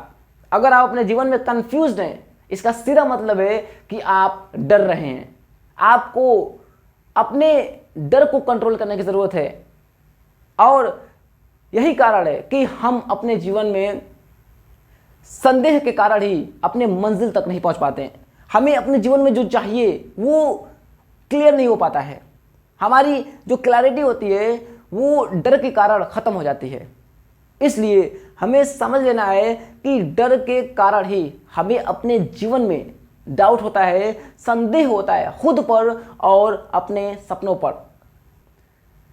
अगर आप अपने जीवन में कंफ्यूज्ड हैं, इसका सीधा मतलब है कि आप डर रहे हैं। आपको अपने डर को कंट्रोल करने की ज़रूरत है। और यही कारण है कि हम अपने जीवन में संदेह के कारण ही अपने मंजिल तक नहीं पहुंच पाते हैं। हमें अपने जीवन में जो चाहिए वो क्लियर नहीं हो पाता है। हमारी जो क्लैरिटी होती है वो डर के कारण ख़त्म हो जाती है। इसलिए हमें समझ लेना है कि डर के कारण ही हमें अपने जीवन में डाउट होता है, संदेह होता है खुद पर और अपने सपनों पर।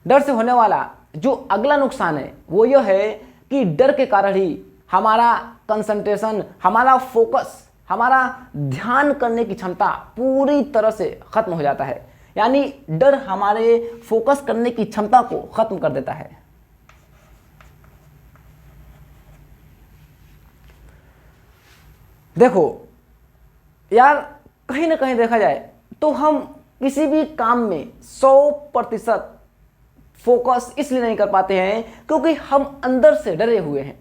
डर से होने वाला जो अगला नुकसान है वो यह है कि डर के कारण ही हमारा कंसंट्रेशन, हमारा फोकस, हमारा ध्यान करने की क्षमता पूरी तरह से खत्म हो जाता है। यानी डर हमारे फोकस करने की क्षमता को खत्म कर देता है। देखो यार, कहीं ना कहीं देखा जाए तो हम किसी भी काम में 100% फोकस इसलिए नहीं कर पाते हैं क्योंकि हम अंदर से डरे हुए हैं।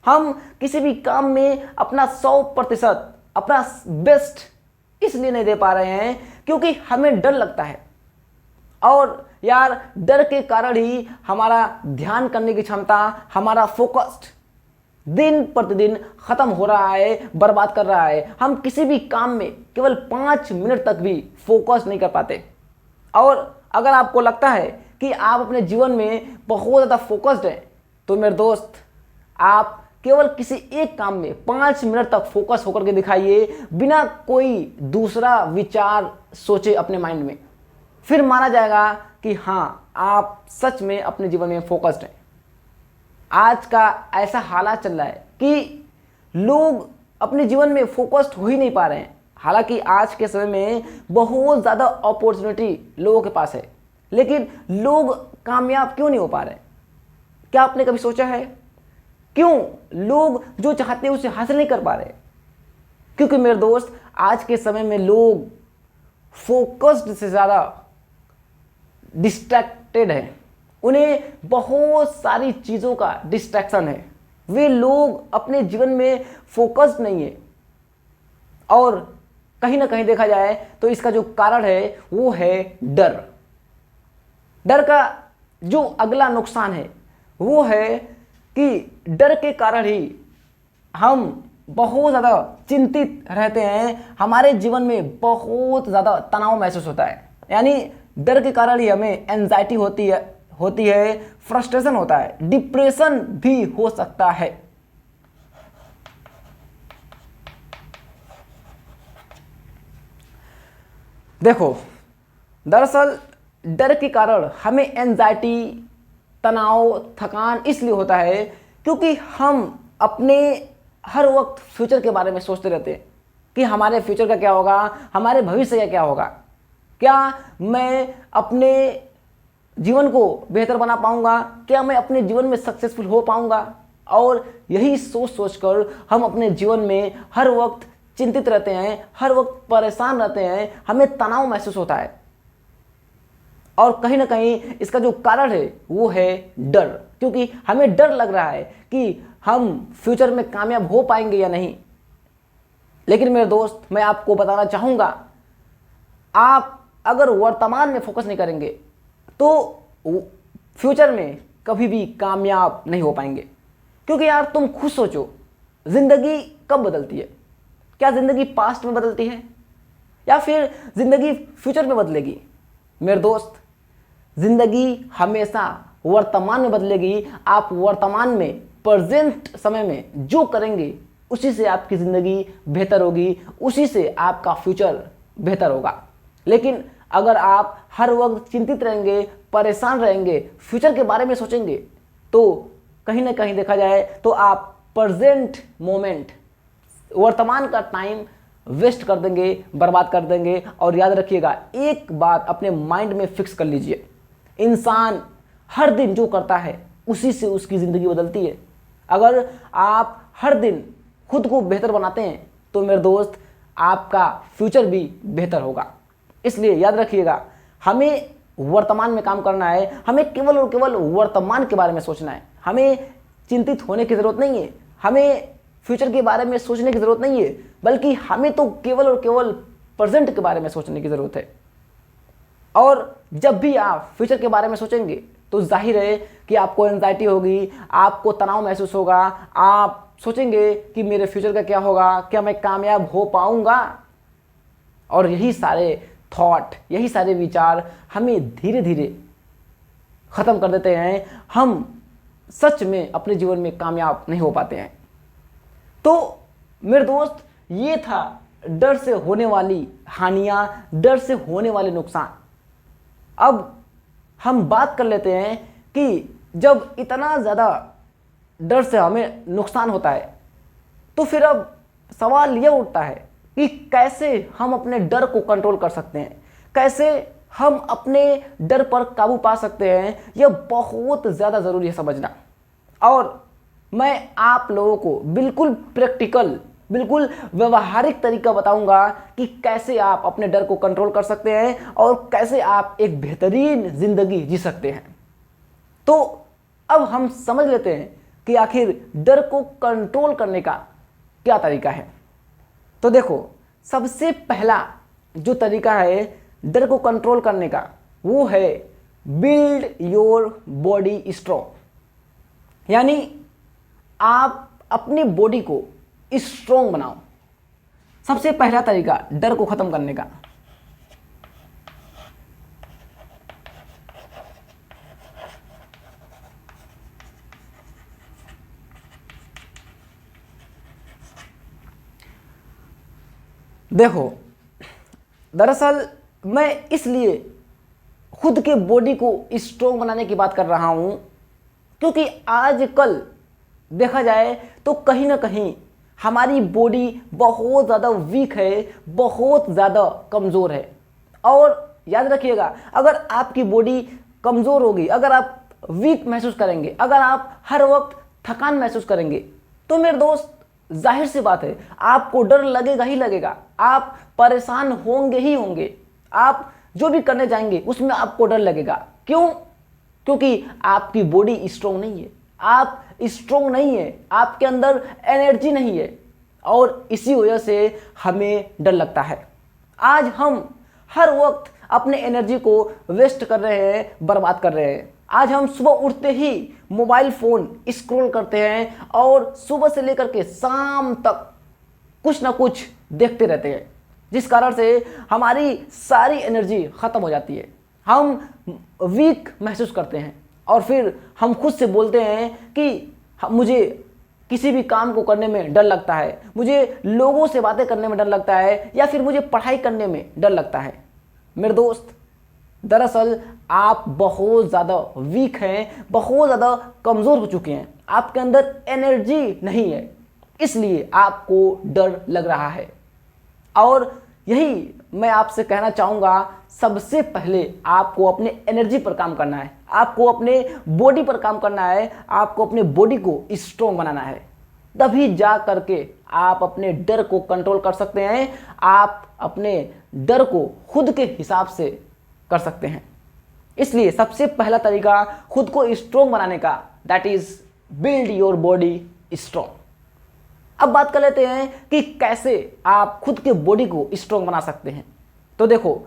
हम किसी भी काम में अपना 100%, अपना बेस्ट इसलिए नहीं दे पा रहे हैं क्योंकि हमें डर लगता है। और यार, डर के कारण ही हमारा ध्यान करने की क्षमता, हमारा फोकस्ड दिन प्रतिदिन खत्म हो रहा है, बर्बाद कर रहा है। हम किसी भी काम में केवल 5 मिनट तक भी फोकस नहीं कर पाते। और अगर आपको लगता है कि आप अपने जीवन में बहुत ज़्यादा फोकस्ड हैं तो मेरे दोस्त, आप केवल किसी एक काम में 5 मिनट तक फोकस होकर के दिखाइए, बिना कोई दूसरा विचार सोचे अपने माइंड में। फिर माना जाएगा कि हाँ, आप सच में अपने जीवन में फोकस्ड हैं। आज का ऐसा हालात चल रहा है कि लोग अपने जीवन में फोकस्ड हो ही नहीं पा रहे हैं। हालांकि आज के समय में बहुत ज़्यादा अपॉर्चुनिटी लोगों के पास है, लेकिन लोग कामयाब क्यों नहीं हो पा रहे? क्या आपने कभी सोचा है क्यों लोग जो चाहते हैं उसे हासिल नहीं कर पा रहे? क्योंकि मेरे दोस्त, आज के समय में लोग फोकस्ड से ज़्यादा डिस्ट्रैक्टेड हैं। उन्हें बहुत सारी चीज़ों का डिस्ट्रैक्शन है। वे लोग अपने जीवन में फोकस्ड नहीं है। और कहीं ना कहीं देखा जाए तो इसका जो कारण है वो है डर। डर का जो अगला नुकसान है वो है कि डर के कारण ही हम बहुत ज़्यादा चिंतित रहते हैं। हमारे जीवन में बहुत ज़्यादा तनाव महसूस होता है। यानी डर के कारण ही हमें एंजाइटी होती है, फ्रस्ट्रेशन होता है, डिप्रेशन भी हो सकता है। देखो, दरअसल डर के कारण हमें एंजाइटी, तनाव, थकान इसलिए होता है क्योंकि हम अपने हर वक्त फ्यूचर के बारे में सोचते रहते हैं कि हमारे फ्यूचर का क्या होगा, हमारे भविष्य का क्या होगा, क्या मैं अपने जीवन को बेहतर बना पाऊंगा, क्या मैं अपने जीवन में सक्सेसफुल हो पाऊंगा। और यही सोच सोचकर हम अपने जीवन में हर वक्त चिंतित रहते हैं, हर वक्त परेशान रहते हैं, हमें तनाव महसूस होता है। और कहीं ना कहीं इसका जो कारण है वो है डर, क्योंकि हमें डर लग रहा है कि हम फ्यूचर में कामयाब हो पाएंगे या नहीं। लेकिन मेरे दोस्त, मैं आपको बताना चाहूँगा, आप अगर वर्तमान में फोकस नहीं करेंगे तो फ्यूचर में कभी भी कामयाब नहीं हो पाएंगे। क्योंकि यार, तुम खुद सोचो, ज़िंदगी कब बदलती है? क्या ज़िंदगी पास्ट में बदलती है या फिर ज़िंदगी फ्यूचर में बदलेगी? मेरे दोस्त, ज़िंदगी हमेशा वर्तमान में बदलेगी। आप वर्तमान में, प्रेजेंट समय में जो करेंगे उसी से आपकी ज़िंदगी बेहतर होगी, उसी से आपका फ्यूचर बेहतर होगा। लेकिन अगर आप हर वक्त चिंतित रहेंगे, परेशान रहेंगे, फ्यूचर के बारे में सोचेंगे, तो कहीं ना कहीं देखा जाए तो आप प्रेजेंट मोमेंट, वर्तमान का टाइम वेस्ट कर देंगे, बर्बाद कर देंगे। और याद रखिएगा, एक बात अपने माइंड में फिक्स कर लीजिए, इंसान हर दिन जो करता है उसी से उसकी ज़िंदगी बदलती है। अगर आप हर दिन खुद को बेहतर बनाते हैं तो मेरे दोस्त, आपका फ्यूचर भी बेहतर होगा। इसलिए याद रखिएगा, हमें वर्तमान में काम करना है, हमें केवल और केवल वर्तमान के बारे में सोचना है। हमें चिंतित होने की ज़रूरत नहीं है, हमें फ्यूचर के बारे में सोचने की ज़रूरत नहीं है, बल्कि हमें तो केवल और केवल प्रेजेंट के बारे में सोचने की ज़रूरत है। और जब भी आप फ्यूचर के बारे में सोचेंगे तो जाहिर है कि आपको एंजाइटी होगी, आपको तनाव महसूस होगा, आप सोचेंगे कि मेरे फ्यूचर का क्या होगा, क्या मैं कामयाब हो पाऊंगा। और यही सारे थॉट, यही सारे विचार हमें धीरे धीरे ख़त्म कर देते हैं। हम सच में अपने जीवन में कामयाब नहीं हो पाते हैं। तो मेरे दोस्त, ये था डर से होने वाली हानियां, डर से होने वाले नुकसान। अब हम बात कर लेते हैं कि जब इतना ज़्यादा डर से हमें नुकसान होता है तो फिर अब सवाल यह उठता है कि कैसे हम अपने डर को कंट्रोल कर सकते हैं, कैसे हम अपने डर पर काबू पा सकते हैं। यह बहुत ज़्यादा ज़रूरी है समझना। और मैं आप लोगों को बिल्कुल प्रैक्टिकल, बिल्कुल व्यवहारिक तरीका बताऊंगा कि कैसे आप अपने डर को कंट्रोल कर सकते हैं और कैसे आप एक बेहतरीन ज़िंदगी जी सकते हैं। तो अब हम समझ लेते हैं कि आखिर डर को कंट्रोल करने का क्या तरीका है। तो देखो, सबसे पहला जो तरीका है डर को कंट्रोल करने का, वो है बिल्ड योर बॉडी स्ट्रॉन्ग। यानी आप अपनी बॉडी को स्ट्रॉन्ग बनाओ। सबसे पहला तरीका डर को खत्म करने का। देखो, दरअसल मैं इसलिए खुद के बॉडी को स्ट्रॉन्ग बनाने की बात कर रहा हूं क्योंकि आजकल देखा जाए तो कहीं ना कहीं हमारी बॉडी बहुत ज़्यादा वीक है, बहुत ज़्यादा कमज़ोर है। और याद रखिएगा, अगर आपकी बॉडी कमज़ोर होगी, अगर आप वीक महसूस करेंगे, अगर आप हर वक्त थकान महसूस करेंगे, तो मेरे दोस्त जाहिर सी बात है आपको डर लगेगा ही लगेगा, आप परेशान होंगे ही होंगे। आप जो भी करने जाएंगे उसमें आपको डर लगेगा। क्यों? क्योंकि आपकी बॉडी स्ट्रॉन्ग नहीं है, आप स्ट्रॉन्ग नहीं है, आपके अंदर एनर्जी नहीं है और इसी वजह से हमें डर लगता है। आज हम हर वक्त अपने एनर्जी को वेस्ट कर रहे हैं, बर्बाद कर रहे हैं। आज हम सुबह उठते ही मोबाइल फ़ोन स्क्रॉल करते हैं और सुबह से लेकर के शाम तक कुछ ना कुछ देखते रहते हैं, जिस कारण से हमारी सारी एनर्जी ख़त्म हो जाती है। हम वीक महसूस करते हैं और फिर हम खुद से बोलते हैं कि मुझे किसी भी काम को करने में डर लगता है, मुझे लोगों से बातें करने में डर लगता है, या फिर मुझे पढ़ाई करने में डर लगता है। मेरे दोस्त, दरअसल आप बहुत ज़्यादा वीक हैं, बहुत ज़्यादा कमज़ोर हो चुके हैं, आपके अंदर एनर्जी नहीं है, इसलिए आपको डर लग रहा है। और यही मैं आपसे कहना चाहूँगा, सबसे पहले आपको अपने एनर्जी पर काम करना है, आपको अपने बॉडी पर काम करना है, आपको अपने बॉडी को स्ट्रॉन्ग बनाना है। तभी जा करके आप अपने डर को कंट्रोल कर सकते हैं, आप अपने डर को खुद के हिसाब से कर सकते हैं। इसलिए सबसे पहला तरीका खुद को स्ट्रॉन्ग बनाने का, that is build your body strong. अब बात कर लेते हैं कि कैसे आप खुद के बॉडी को स्ट्रॉन्ग बना सकते हैं। तो देखो,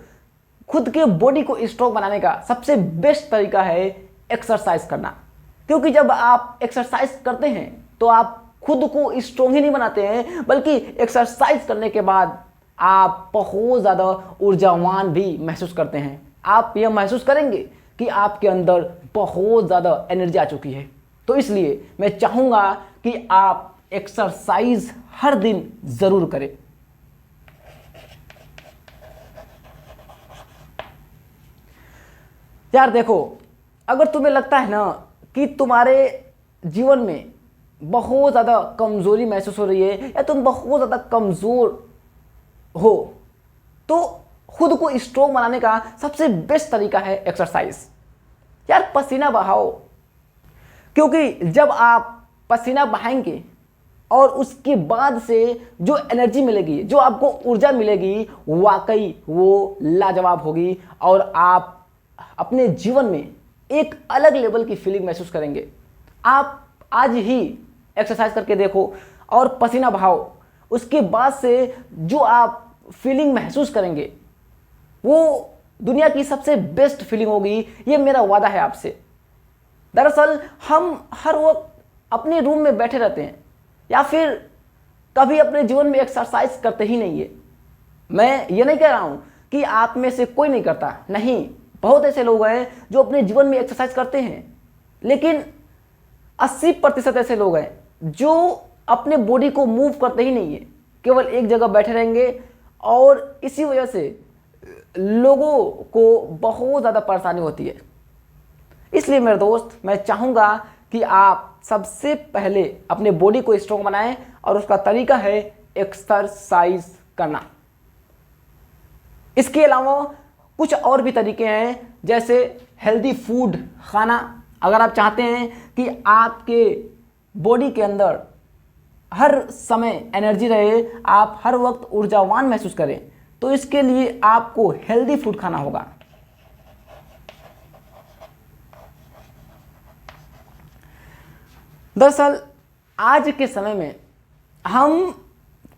खुद के बॉडी को स्ट्रॉन्ग बनाने का सबसे बेस्ट तरीका है एक्सरसाइज करना। क्योंकि जब आप एक्सरसाइज करते हैं तो आप खुद को स्ट्रॉन्ग ही नहीं बनाते हैं, बल्कि एक्सरसाइज करने के बाद आप बहुत ज़्यादा ऊर्जावान भी महसूस करते हैं। आप यह महसूस करेंगे कि आपके अंदर बहुत ज़्यादा एनर्जी आ चुकी है। तो इसलिए मैं चाहूँगा कि आप एक्सरसाइज हर दिन ज़रूर करें। यार देखो, अगर तुम्हें लगता है ना कि तुम्हारे जीवन में बहुत ज़्यादा कमज़ोरी महसूस हो रही है या तुम बहुत ज़्यादा कमज़ोर हो, तो खुद को स्ट्रॉन्ग बनाने का सबसे बेस्ट तरीका है एक्सरसाइज। यार पसीना बहाओ, क्योंकि जब आप पसीना बहाएंगे और उसके बाद से जो एनर्जी मिलेगी, जो आपको ऊर्जा मिलेगी, वाकई वो लाजवाब होगी और आप अपने जीवन में एक अलग लेवल की फीलिंग महसूस करेंगे। आप आज ही एक्सरसाइज करके देखो और पसीना बहाओ, उसके बाद से जो आप फीलिंग महसूस करेंगे वो दुनिया की सबसे बेस्ट फीलिंग होगी, ये मेरा वादा है आपसे। दरअसल हम हर वक्त अपने रूम में बैठे रहते हैं या फिर कभी अपने जीवन में एक्सरसाइज करते ही नहीं है। मैं ये नहीं कह रहा हूँ कि आप में से कोई नहीं करता, नहीं, बहुत ऐसे लोग हैं जो अपने जीवन में एक्सरसाइज करते हैं, लेकिन 80% ऐसे लोग हैं जो अपने बॉडी को मूव करते ही नहीं है, केवल एक जगह बैठे रहेंगे और इसी वजह से लोगों को बहुत ज़्यादा परेशानी होती है। इसलिए मेरे दोस्त, मैं चाहूँगा कि आप सबसे पहले अपने बॉडी को स्ट्रॉन्ग बनाएं और उसका तरीका है एक्सरसाइज करना। इसके अलावा कुछ और भी तरीके हैं, जैसे हेल्दी फूड खाना। अगर आप चाहते हैं कि आपके बॉडी के अंदर हर समय एनर्जी रहे, आप हर वक्त ऊर्जावान महसूस करें, तो इसके लिए आपको हेल्दी फूड खाना होगा। दरअसल आज के समय में हम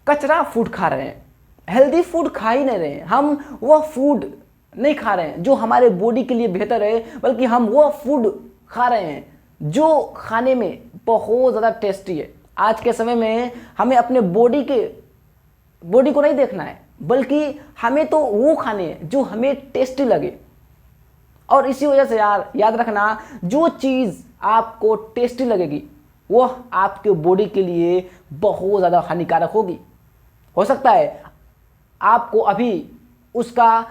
कचरा फूड खा रहे हैं, हेल्दी फूड खा ही नहीं रहे हैं। हम वह फूड नहीं खा रहे हैं जो हमारे बॉडी के लिए बेहतर है, बल्कि हम वह फूड खा रहे हैं जो खाने में बहुत ज़्यादा टेस्टी है। आज के समय में हमें अपने बॉडी को नहीं देखना है, बल्कि हमें तो वो खाने हैं जो हमें टेस्टी लगे। और इसी वजह से यार याद रखना, जो चीज़ आपको टेस्टी लगेगी वह आपके बॉडी के लिए बहुत ज़्यादा हानिकारक होगी। हो सकता है आपको अभी उसका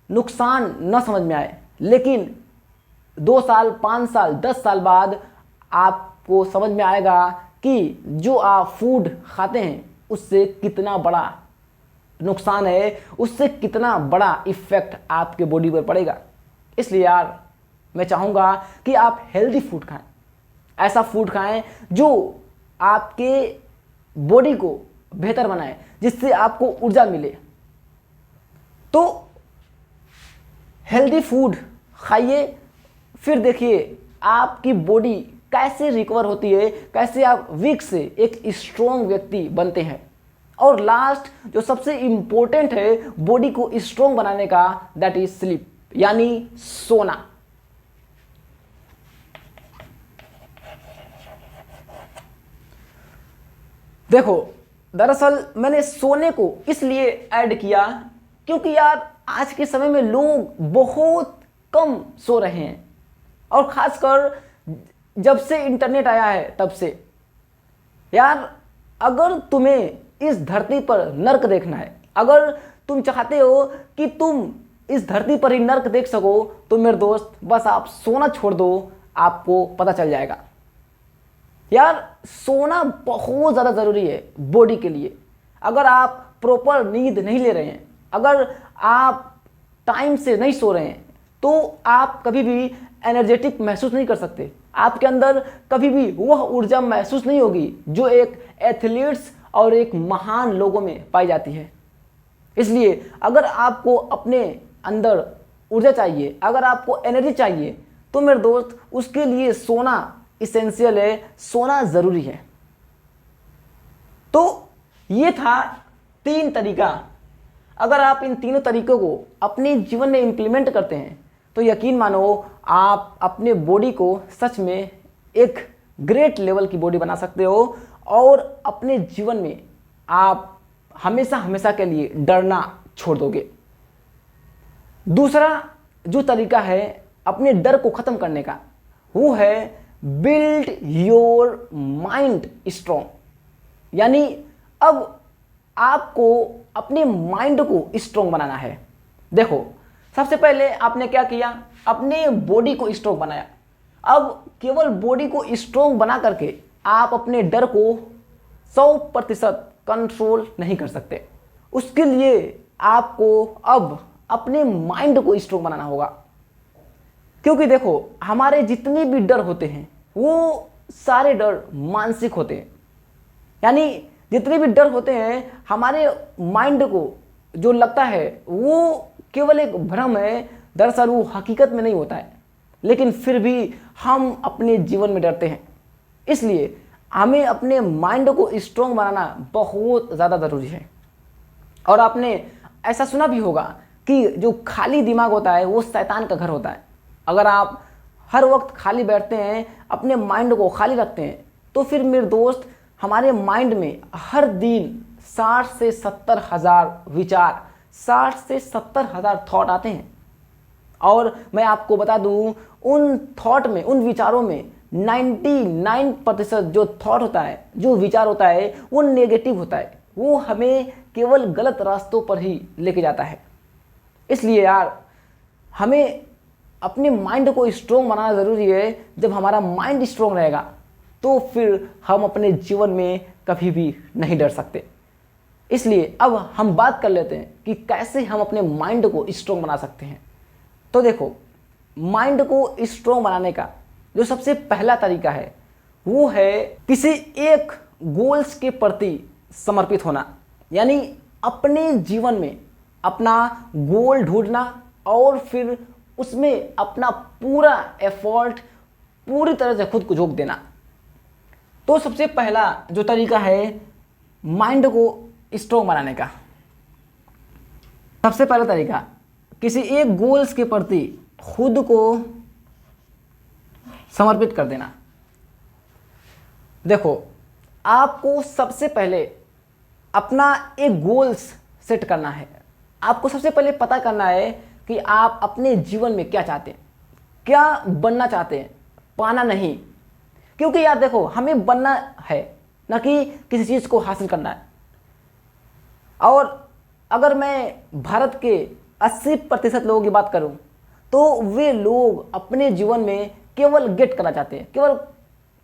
नुकसान न समझ में आए, लेकिन 2 साल, 5 साल, 10 साल बाद आपको समझ में आएगा कि जो आप फूड खाते हैं उससे कितना बड़ा नुकसान है, उससे कितना बड़ा इफ़ेक्ट आपके बॉडी पर पड़ेगा। इसलिए यार मैं चाहूँगा कि आप हेल्दी फूड खाएं, ऐसा फूड खाएं जो आपके बॉडी को बेहतर बनाए, जिससे आपको ऊर्जा मिले। तो हेल्दी फूड खाइए, फिर देखिए आपकी बॉडी कैसे रिकवर होती है, कैसे आप वीक से एक स्ट्रॉन्ग व्यक्ति बनते हैं। और लास्ट जो सबसे इंपॉर्टेंट है बॉडी को स्ट्रॉन्ग बनाने का, दैट इज स्लीप, यानी सोना। देखो, दरअसल मैंने सोने को इसलिए ऐड किया क्योंकि यार आज के समय में लोग बहुत कम सो रहे हैं, और खासकर जब से इंटरनेट आया है तब से। यार अगर तुम्हें इस धरती पर नर्क देखना है, अगर तुम चाहते हो कि तुम इस धरती पर ही नर्क देख सको, तो मेरे दोस्त बस आप सोना छोड़ दो, आपको पता चल जाएगा। यार सोना बहुत ज़्यादा ज़रूरी है बॉडी के लिए। अगर आप प्रॉपर नींद नहीं ले रहे हैं, अगर आप टाइम से नहीं सो रहे हैं, तो आप कभी भी एनर्जेटिक महसूस नहीं कर सकते। आपके अंदर कभी भी वह ऊर्जा महसूस नहीं होगी जो एक एथलीट्स और एक महान लोगों में पाई जाती है। इसलिए अगर आपको अपने अंदर ऊर्जा चाहिए, अगर आपको एनर्जी चाहिए, तो मेरे दोस्त उसके लिए सोना इसेंशियल है, सोना ज़रूरी है। तो ये था 3 तरीका। अगर आप इन तीनों तरीकों को अपने जीवन में इम्प्लीमेंट करते हैं, तो यकीन मानो आप अपने बॉडी को सच में एक ग्रेट लेवल की बॉडी बना सकते हो, और अपने जीवन में आप हमेशा हमेशा के लिए डरना छोड़ दोगे। दूसरा जो तरीका है अपने डर को ख़त्म करने का, वो है बिल्ड योर माइंड स्ट्रॉन्ग। यानी अब आपको अपने माइंड को स्ट्रॉन्ग बनाना है। देखो, सबसे पहले आपने क्या किया, अपने बॉडी को स्ट्रॉन्ग बनाया। अब केवल बॉडी को स्ट्रॉन्ग बना करके आप अपने डर को 100% कंट्रोल नहीं कर सकते। उसके लिए आपको अब अपने माइंड को स्ट्रॉन्ग बनाना होगा। क्योंकि देखो, हमारे जितने भी डर होते हैं वो सारे डर मानसिक होते हैं। यानी जितने भी डर होते हैं, हमारे माइंड को जो लगता है वो केवल एक भ्रम है, दरअसल वो हकीकत में नहीं होता है। लेकिन फिर भी हम अपने जीवन में डरते हैं। इसलिए हमें अपने माइंड को स्ट्रॉन्ग बनाना बहुत ज़्यादा ज़रूरी है। और आपने ऐसा सुना भी होगा कि जो खाली दिमाग होता है वो शैतान का घर होता है। अगर आप हर वक्त खाली बैठते हैं, अपने माइंड को खाली रखते हैं, तो फिर मेरे दोस्त हमारे माइंड में हर दिन 60 से 70 हज़ार विचार, 60 से 70 हज़ार थॉट आते हैं। और मैं आपको बता दूं, उन थॉट में, उन विचारों में 99% जो थॉट होता है, जो विचार होता है, वो नेगेटिव होता है। वो हमें केवल गलत रास्तों पर ही लेके जाता है। इसलिए यार हमें अपने माइंड को स्ट्रोंग बनाना ज़रूरी है। जब हमारा माइंड स्ट्रोंग रहेगा तो फिर हम अपने जीवन में कभी भी नहीं डर सकते। इसलिए अब हम बात कर लेते हैं कि कैसे हम अपने माइंड को स्ट्रोंग बना सकते हैं। तो देखो, माइंड को स्ट्रोंग बनाने का जो सबसे पहला तरीका है वो है किसी एक गोल्स के प्रति समर्पित होना। यानी अपने जीवन में अपना गोल ढूंढना और फिर उसमें अपना पूरा एफर्ट पूरी तरह से खुद को झोंक देना। तो सबसे पहला जो तरीका है माइंड को स्ट्रोंग बनाने का, सबसे पहला तरीका किसी एक गोल्स के प्रति खुद को समर्पित कर देना। देखो, आपको सबसे पहले अपना एक गोल्स सेट करना है। आपको सबसे पहले पता करना है कि आप अपने जीवन में क्या चाहते हैं, क्या बनना चाहते हैं, पाना नहीं। क्योंकि यार देखो, हमें बनना है, ना कि किसी चीज़ को हासिल करना है। और अगर मैं भारत के 80% लोगों की बात करूं तो वे लोग अपने जीवन में केवल गेट करना चाहते हैं, केवल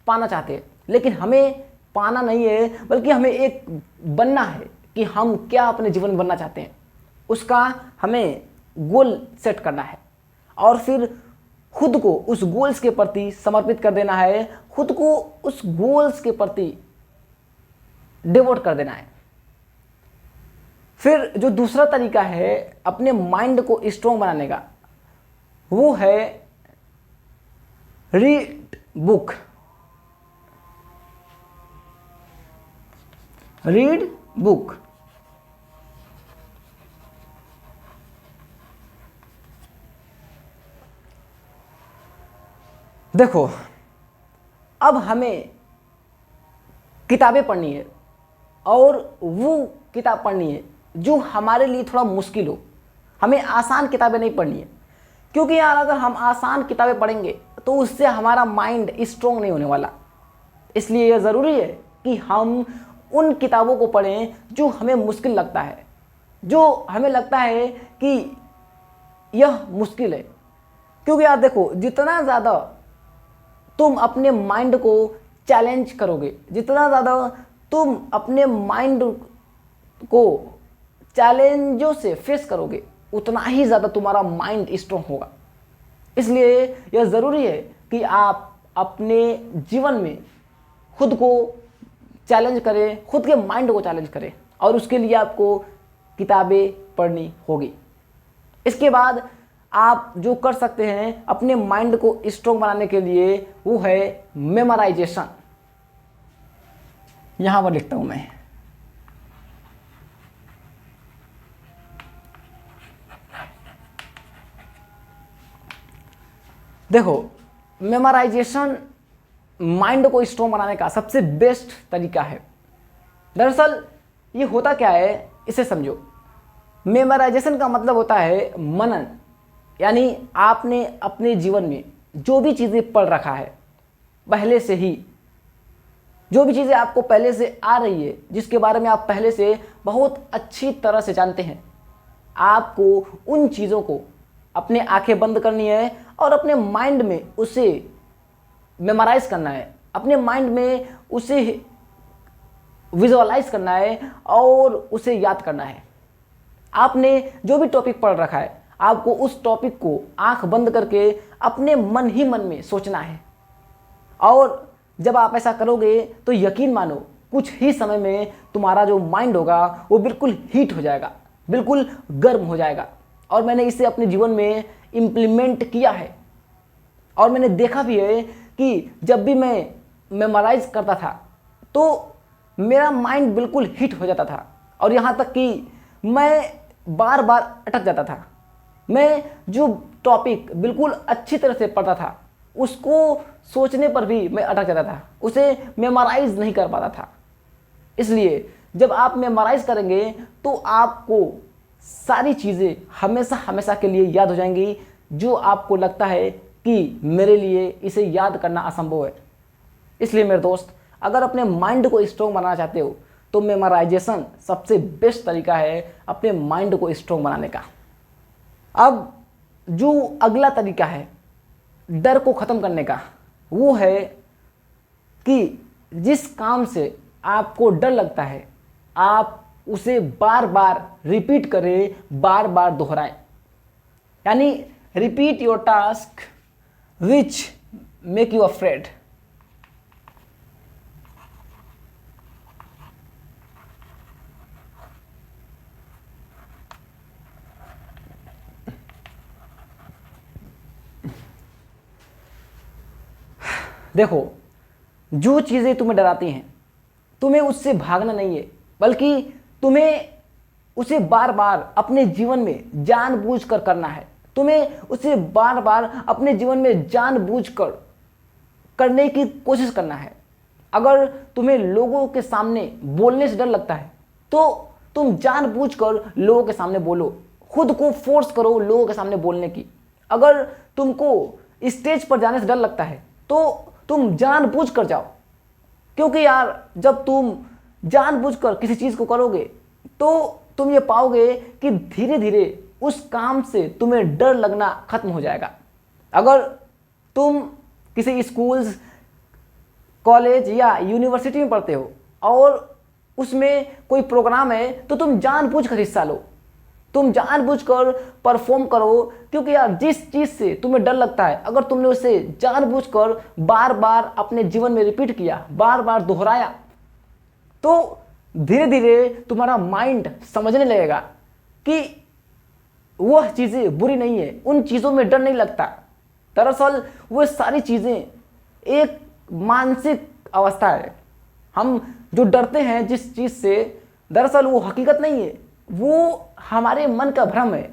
पाना चाहते हैं। लेकिन हमें पाना नहीं है, बल्कि हमें एक बनना है कि हम क्या अपने जीवन में बनना चाहते हैं। उसका हमें गोल सेट करना है और फिर खुद को उस गोल्स के प्रति समर्पित कर देना है, खुद को उस गोल्स के प्रति डिवोट कर देना है। फिर जो दूसरा तरीका है अपने माइंड को स्ट्रोंग बनाने का, वो है रीड बुक। Read book. देखो, अब हमें किताबें पढ़नी है और वो किताब पढ़नी है जो हमारे लिए थोड़ा मुश्किल हो। हमें आसान किताबें नहीं पढ़नी है, क्योंकि यार अगर हम आसान किताबें पढ़ेंगे तो उससे हमारा माइंड स्ट्रोंग नहीं होने वाला। इसलिए यह ज़रूरी है कि हम उन किताबों को पढ़ें जो हमें मुश्किल लगता है, जो हमें लगता है कि यह मुश्किल है। क्योंकि यार देखो, जितना ज़्यादा तुम अपने माइंड को चैलेंज करोगे, जितना ज़्यादा तुम अपने माइंड को चैलेंजों से फेस करोगे, उतना ही ज़्यादा तुम्हारा माइंड स्ट्रोंग होगा। इसलिए यह ज़रूरी है कि आप अपने जीवन में खुद को चैलेंज करें, खुद के माइंड को चैलेंज करें, और उसके लिए आपको किताबें पढ़नी होगी। इसके बाद आप जो कर सकते हैं अपने माइंड को स्ट्रोंग बनाने के लिए, वो है मेमोराइजेशन। यहां पर लिखता हूं मैं। देखो, मेमोराइजेशन माइंड को स्ट्रोंग बनाने का सबसे बेस्ट तरीका है। दरअसल ये होता क्या है, इसे समझो। मेमोराइजेशन का मतलब होता है मनन। यानी आपने अपने जीवन में जो भी चीज़ें पढ़ रखा है पहले से ही, जो भी चीज़ें आपको पहले से आ रही है, जिसके बारे में आप पहले से बहुत अच्छी तरह से जानते हैं, आपको उन चीज़ों को अपने आंखें बंद करनी है और अपने माइंड में उसे मेमोराइज करना है, अपने माइंड में उसे विजुअलाइज करना है और उसे याद करना है। आपने जो भी टॉपिक पढ़ रखा है, आपको उस टॉपिक को आंख बंद करके अपने मन ही मन में सोचना है। और जब आप ऐसा करोगे तो यकीन मानो कुछ ही समय में तुम्हारा जो माइंड होगा वो बिल्कुल हीट हो जाएगा, बिल्कुल गर्म हो जाएगा। और मैंने इसे अपने जीवन में इम्प्लीमेंट किया है और मैंने देखा भी है कि जब भी मैं मेमोराइज करता था तो मेरा माइंड बिल्कुल हिट हो जाता था, और यहाँ तक कि मैं बार बार अटक जाता था। मैं जो टॉपिक बिल्कुल अच्छी तरह से पढ़ता था उसको सोचने पर भी मैं अटक जाता था, उसे मेमोराइज नहीं कर पाता था। इसलिए जब आप मेमोराइज करेंगे तो आपको सारी चीज़ें हमेशा हमेशा के लिए याद हो जाएंगी, जो आपको लगता है कि मेरे लिए इसे याद करना असंभव है। इसलिए मेरे दोस्त, अगर अपने माइंड को स्ट्रॉन्ग बनाना चाहते हो तो मेमोराइजेशन सबसे बेस्ट तरीका है अपने माइंड को स्ट्रॉन्ग बनाने का। अब जो अगला तरीका है डर को ख़त्म करने का, वो है कि जिस काम से आपको डर लगता है आप उसे बार बार रिपीट करें, बार बार दोहराएं। यानी repeat your task which make you afraid. देखो, जो चीज़ें तुम्हें डराती हैं तुम्हें उससे भागना नहीं है, बल्कि तुम्हें उसे बार बार अपने जीवन में जानबूझकर करना है। तुम्हें उसे बार बार अपने जीवन में जानबूझकर करने की कोशिश करना है। अगर तुम्हें लोगों के सामने बोलने से डर लगता है तो तुम जानबूझकर लोगों के सामने बोलो, खुद को फोर्स करो लोगों के सामने बोलने की। अगर तुमको स्टेज पर जाने से डर लगता है तो तुम जानबूझकर जाओ, क्योंकि यार जब तुम जानबूझकर किसी चीज़ को करोगे तो तुम ये पाओगे कि धीरे धीरे उस काम से तुम्हें डर लगना खत्म हो जाएगा। अगर तुम किसी स्कूल्स, कॉलेज या यूनिवर्सिटी में पढ़ते हो और उसमें कोई प्रोग्राम है तो तुम जानबूझकर हिस्सा लो, तुम जानबूझकर परफॉर्म करो, क्योंकि यार जिस चीज़ से तुम्हें डर लगता है अगर तुमने उसे जानबूझकर बार बार अपने जीवन में रिपीट किया, बार बार दोहराया, तो धीरे धीरे तुम्हारा माइंड समझने लगेगा कि वह चीज़ें बुरी नहीं है, उन चीज़ों में डर नहीं लगता। दरअसल वो सारी चीज़ें एक मानसिक अवस्था है। हम जो डरते हैं जिस चीज़ से, दरअसल वो हकीकत नहीं है, वो हमारे मन का भ्रम है।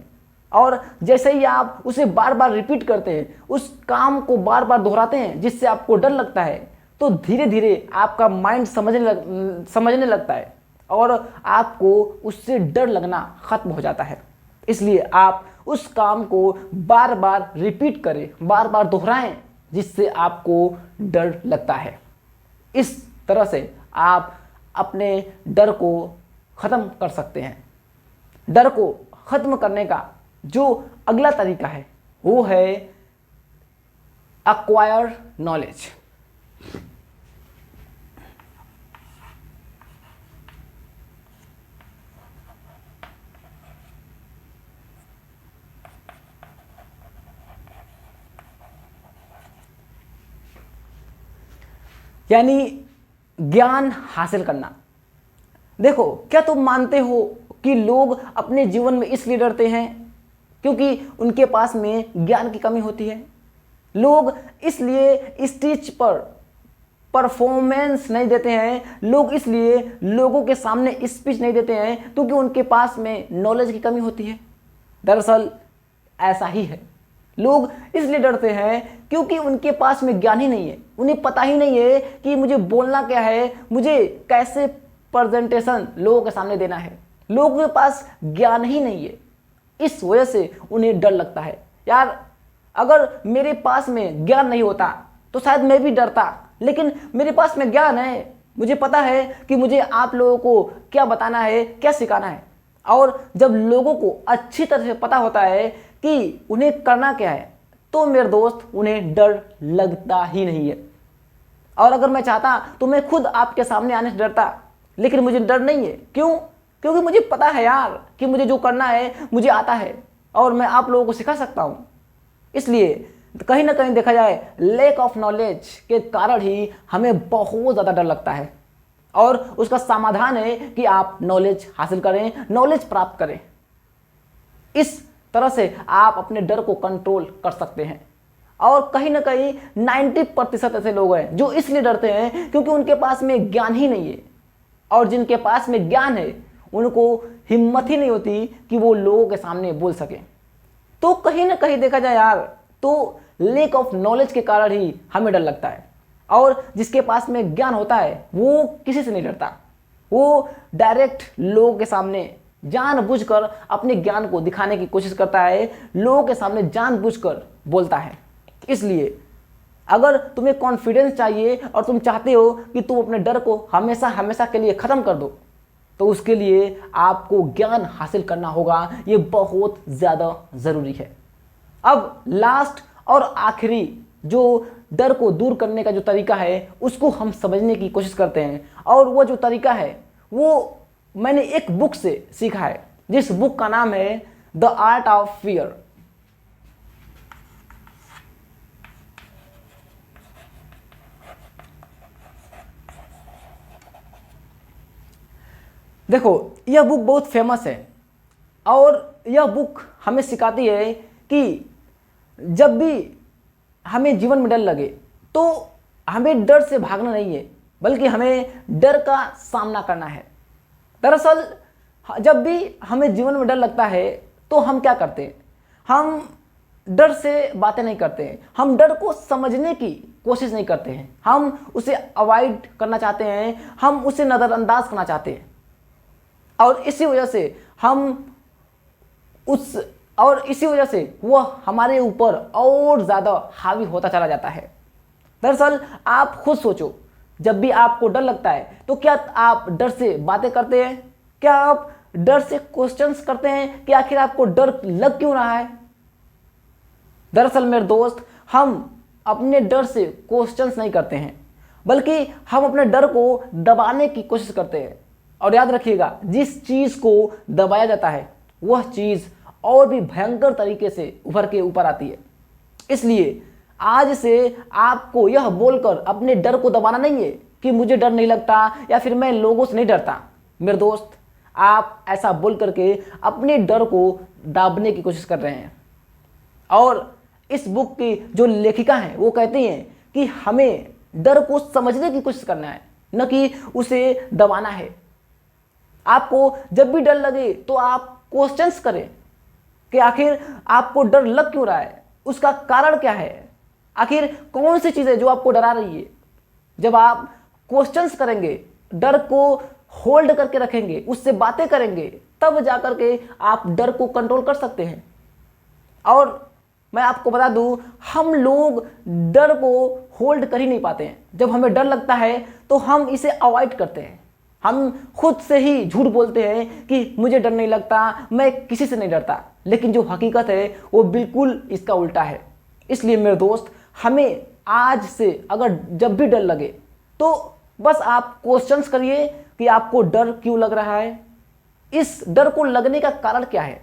और जैसे ही आप उसे बार बार रिपीट करते हैं, उस काम को बार बार दोहराते हैं जिससे आपको डर लगता है, तो धीरे धीरे आपका माइंड समझने लगता है और आपको उससे डर लगना खत्म हो जाता है। इसलिए आप उस काम को बार बार रिपीट करें, बार बार दोहराएं जिससे आपको डर लगता है। इस तरह से आप अपने डर को ख़त्म कर सकते हैं। डर को ख़त्म करने का जो अगला तरीका है वो है अक्वायर नॉलेज। यानी ज्ञान हासिल करना। देखो, क्या तुम मानते हो कि लोग अपने जीवन में इसलिए डरते हैं क्योंकि उनके पास में ज्ञान की कमी होती है? लोग इसलिए स्टेज पर परफॉर्मेंस नहीं देते हैं, लोग इसलिए लोगों के सामने स्पीच नहीं देते हैं क्योंकि उनके पास में नॉलेज की कमी होती है? दरअसल ऐसा ही है। लोग इसलिए डरते हैं क्योंकि उनके पास में ज्ञान ही नहीं है, उन्हें पता ही नहीं है कि मुझे बोलना क्या है, मुझे कैसे प्रेजेंटेशन लोगों के सामने देना है। लोगों के पास ज्ञान ही नहीं है, इस वजह से उन्हें डर लगता है। यार अगर मेरे पास में ज्ञान नहीं होता तो शायद मैं भी डरता, लेकिन मेरे पास में ज्ञान है, मुझे पता है कि मुझे आप लोगों को क्या बताना है, क्या सिखाना है। और जब लोगों को अच्छी तरह से पता होता है कि उन्हें करना क्या है तो मेरे दोस्त उन्हें डर लगता ही नहीं है। और अगर मैं चाहता तो मैं खुद आपके सामने आने से डरता, लेकिन मुझे डर नहीं है। क्यों? क्योंकि मुझे पता है यार कि मुझे जो करना है मुझे आता है और मैं आप लोगों को सिखा सकता हूँ। इसलिए कहीं ना कहीं देखा जाए लैक ऑफ नॉलेज के कारण ही हमें बहुत ज़्यादा डर लगता है, और उसका समाधान है कि आप नॉलेज हासिल करें, नॉलेज प्राप्त करें। इस तरह से आप अपने डर को कंट्रोल कर सकते हैं। और कहीं ना कहीं 90% ऐसे लोग हैं जो इसलिए डरते हैं क्योंकि उनके पास में ज्ञान ही नहीं है, और जिनके पास में ज्ञान है उनको हिम्मत ही नहीं होती कि वो लोगों के सामने बोल सकें। तो कहीं ना कहीं देखा जाए यार तो लैक ऑफ नॉलेज के कारण ही हमें डर लगता है, और जिसके पास में ज्ञान होता है वो किसी से नहीं डरता, वो डायरेक्ट लोगों के सामने जानबूझकर अपने ज्ञान को दिखाने की कोशिश करता है, लोगों के सामने जानबूझकर बोलता है। इसलिए अगर तुम्हें कॉन्फिडेंस चाहिए और तुम चाहते हो कि तुम अपने डर को हमेशा हमेशा के लिए ख़त्म कर दो, तो उसके लिए आपको ज्ञान हासिल करना होगा। ये बहुत ज़्यादा ज़रूरी है। अब लास्ट और आखिरी जो डर को दूर करने का जो तरीका है उसको हम समझने की कोशिश करते हैं, और वो जो तरीका है वो मैंने एक बुक से सीखा है, जिस बुक का नाम है द आर्ट ऑफ फियर। देखो, यह बुक बहुत फेमस है और यह बुक हमें सिखाती है कि जब भी हमें जीवन में डर लगे तो हमें डर से भागना नहीं है, बल्कि हमें डर का सामना करना है। दरअसल जब भी हमें जीवन में डर लगता है तो हम क्या करते हैं? हम डर से बातें नहीं करते हैं, हम डर को समझने की कोशिश नहीं करते हैं, हम उसे अवॉइड करना चाहते हैं, हम उसे नज़रअंदाज करना चाहते हैं। और इसी वजह से वह हमारे ऊपर और ज़्यादा हावी होता चला जाता है। दरअसल आप खुद सोचो, जब भी आपको डर लगता है तो क्या आप डर से बातें करते हैं? क्या आप डर से क्वेश्चंस करते हैं कि आखिर आपको डर लग क्यों रहा है? दरअसल मेरे दोस्त, हम अपने डर से क्वेश्चंस नहीं करते हैं, बल्कि हम अपने डर को दबाने की कोशिश करते हैं। और याद रखिएगा, जिस चीज़ को दबाया जाता है वह चीज़ और भी भयंकर तरीके से उभर के ऊपर आती है। इसलिए आज से आपको यह बोलकर अपने डर को दबाना नहीं है कि मुझे डर नहीं लगता या फिर मैं लोगों से नहीं डरता। मेरे दोस्त, आप ऐसा बोल करके अपने डर को दाबने की कोशिश कर रहे हैं। और इस बुक की जो लेखिका हैं वो कहती हैं कि हमें डर को समझने की कोशिश करना है, न कि उसे दबाना है। आपको जब भी डर लगे तो आप क्वेश्चंस करें कि आखिर आपको डर लग क्यों रहा है, उसका कारण क्या है, आखिर कौन सी चीज़ है जो आपको डरा रही है। जब आप क्वेश्चंस करेंगे, डर को होल्ड करके रखेंगे, उससे बातें करेंगे, तब जाकर के आप डर को कंट्रोल कर सकते हैं। और मैं आपको बता दूं, हम लोग डर को होल्ड कर ही नहीं पाते हैं। जब हमें डर लगता है तो हम इसे अवॉइड करते हैं, हम खुद से ही झूठ बोलते हैं कि मुझे डर नहीं लगता, मैं किसी से नहीं डरता। लेकिन जो हकीकत है वो बिल्कुल इसका उल्टा है। इसलिए मेरे दोस्त, हमें आज से अगर जब भी डर लगे तो बस आप क्वेश्चंस करिए कि आपको डर क्यों लग रहा है, इस डर को लगने का कारण क्या है,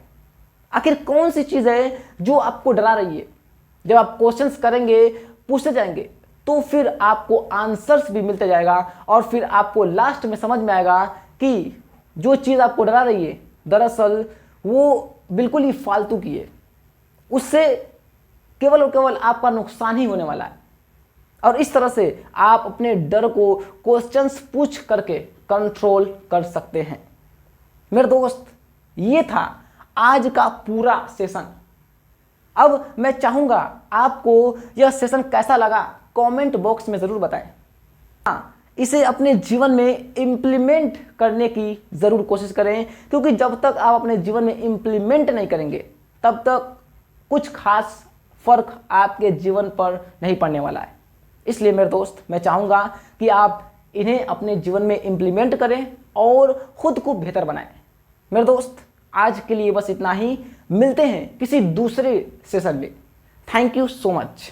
आखिर कौन सी चीज़ है जो आपको डरा रही है। जब आप क्वेश्चंस करेंगे, पूछते जाएंगे, तो फिर आपको आंसर्स भी मिलते जाएगा और फिर आपको लास्ट में समझ में आएगा कि जो चीज़ आपको डरा रही है दरअसल वो बिल्कुल ही फालतू की है, उससे केवल और केवल आपका नुकसान ही होने वाला है। और इस तरह से आप अपने डर को क्वेश्चंस पूछ करके कंट्रोल कर सकते हैं। मेरे दोस्त, ये था आज का पूरा सेशन। अब मैं चाहूँगा आपको यह सेशन कैसा लगा कमेंट बॉक्स में ज़रूर बताएं। हाँ, इसे अपने जीवन में इम्प्लीमेंट करने की ज़रूर कोशिश करें, क्योंकि जब तक आप अपने जीवन में इम्प्लीमेंट नहीं करेंगे तब तक कुछ खास फर्क आपके जीवन पर नहीं पड़ने वाला है। इसलिए मेरे दोस्त, मैं चाहूँगा कि आप इन्हें अपने जीवन में इम्प्लीमेंट करें और ख़ुद को बेहतर बनाएं। मेरे दोस्त, आज के लिए बस इतना ही। मिलते हैं किसी दूसरे सेशन में। Thank you so much.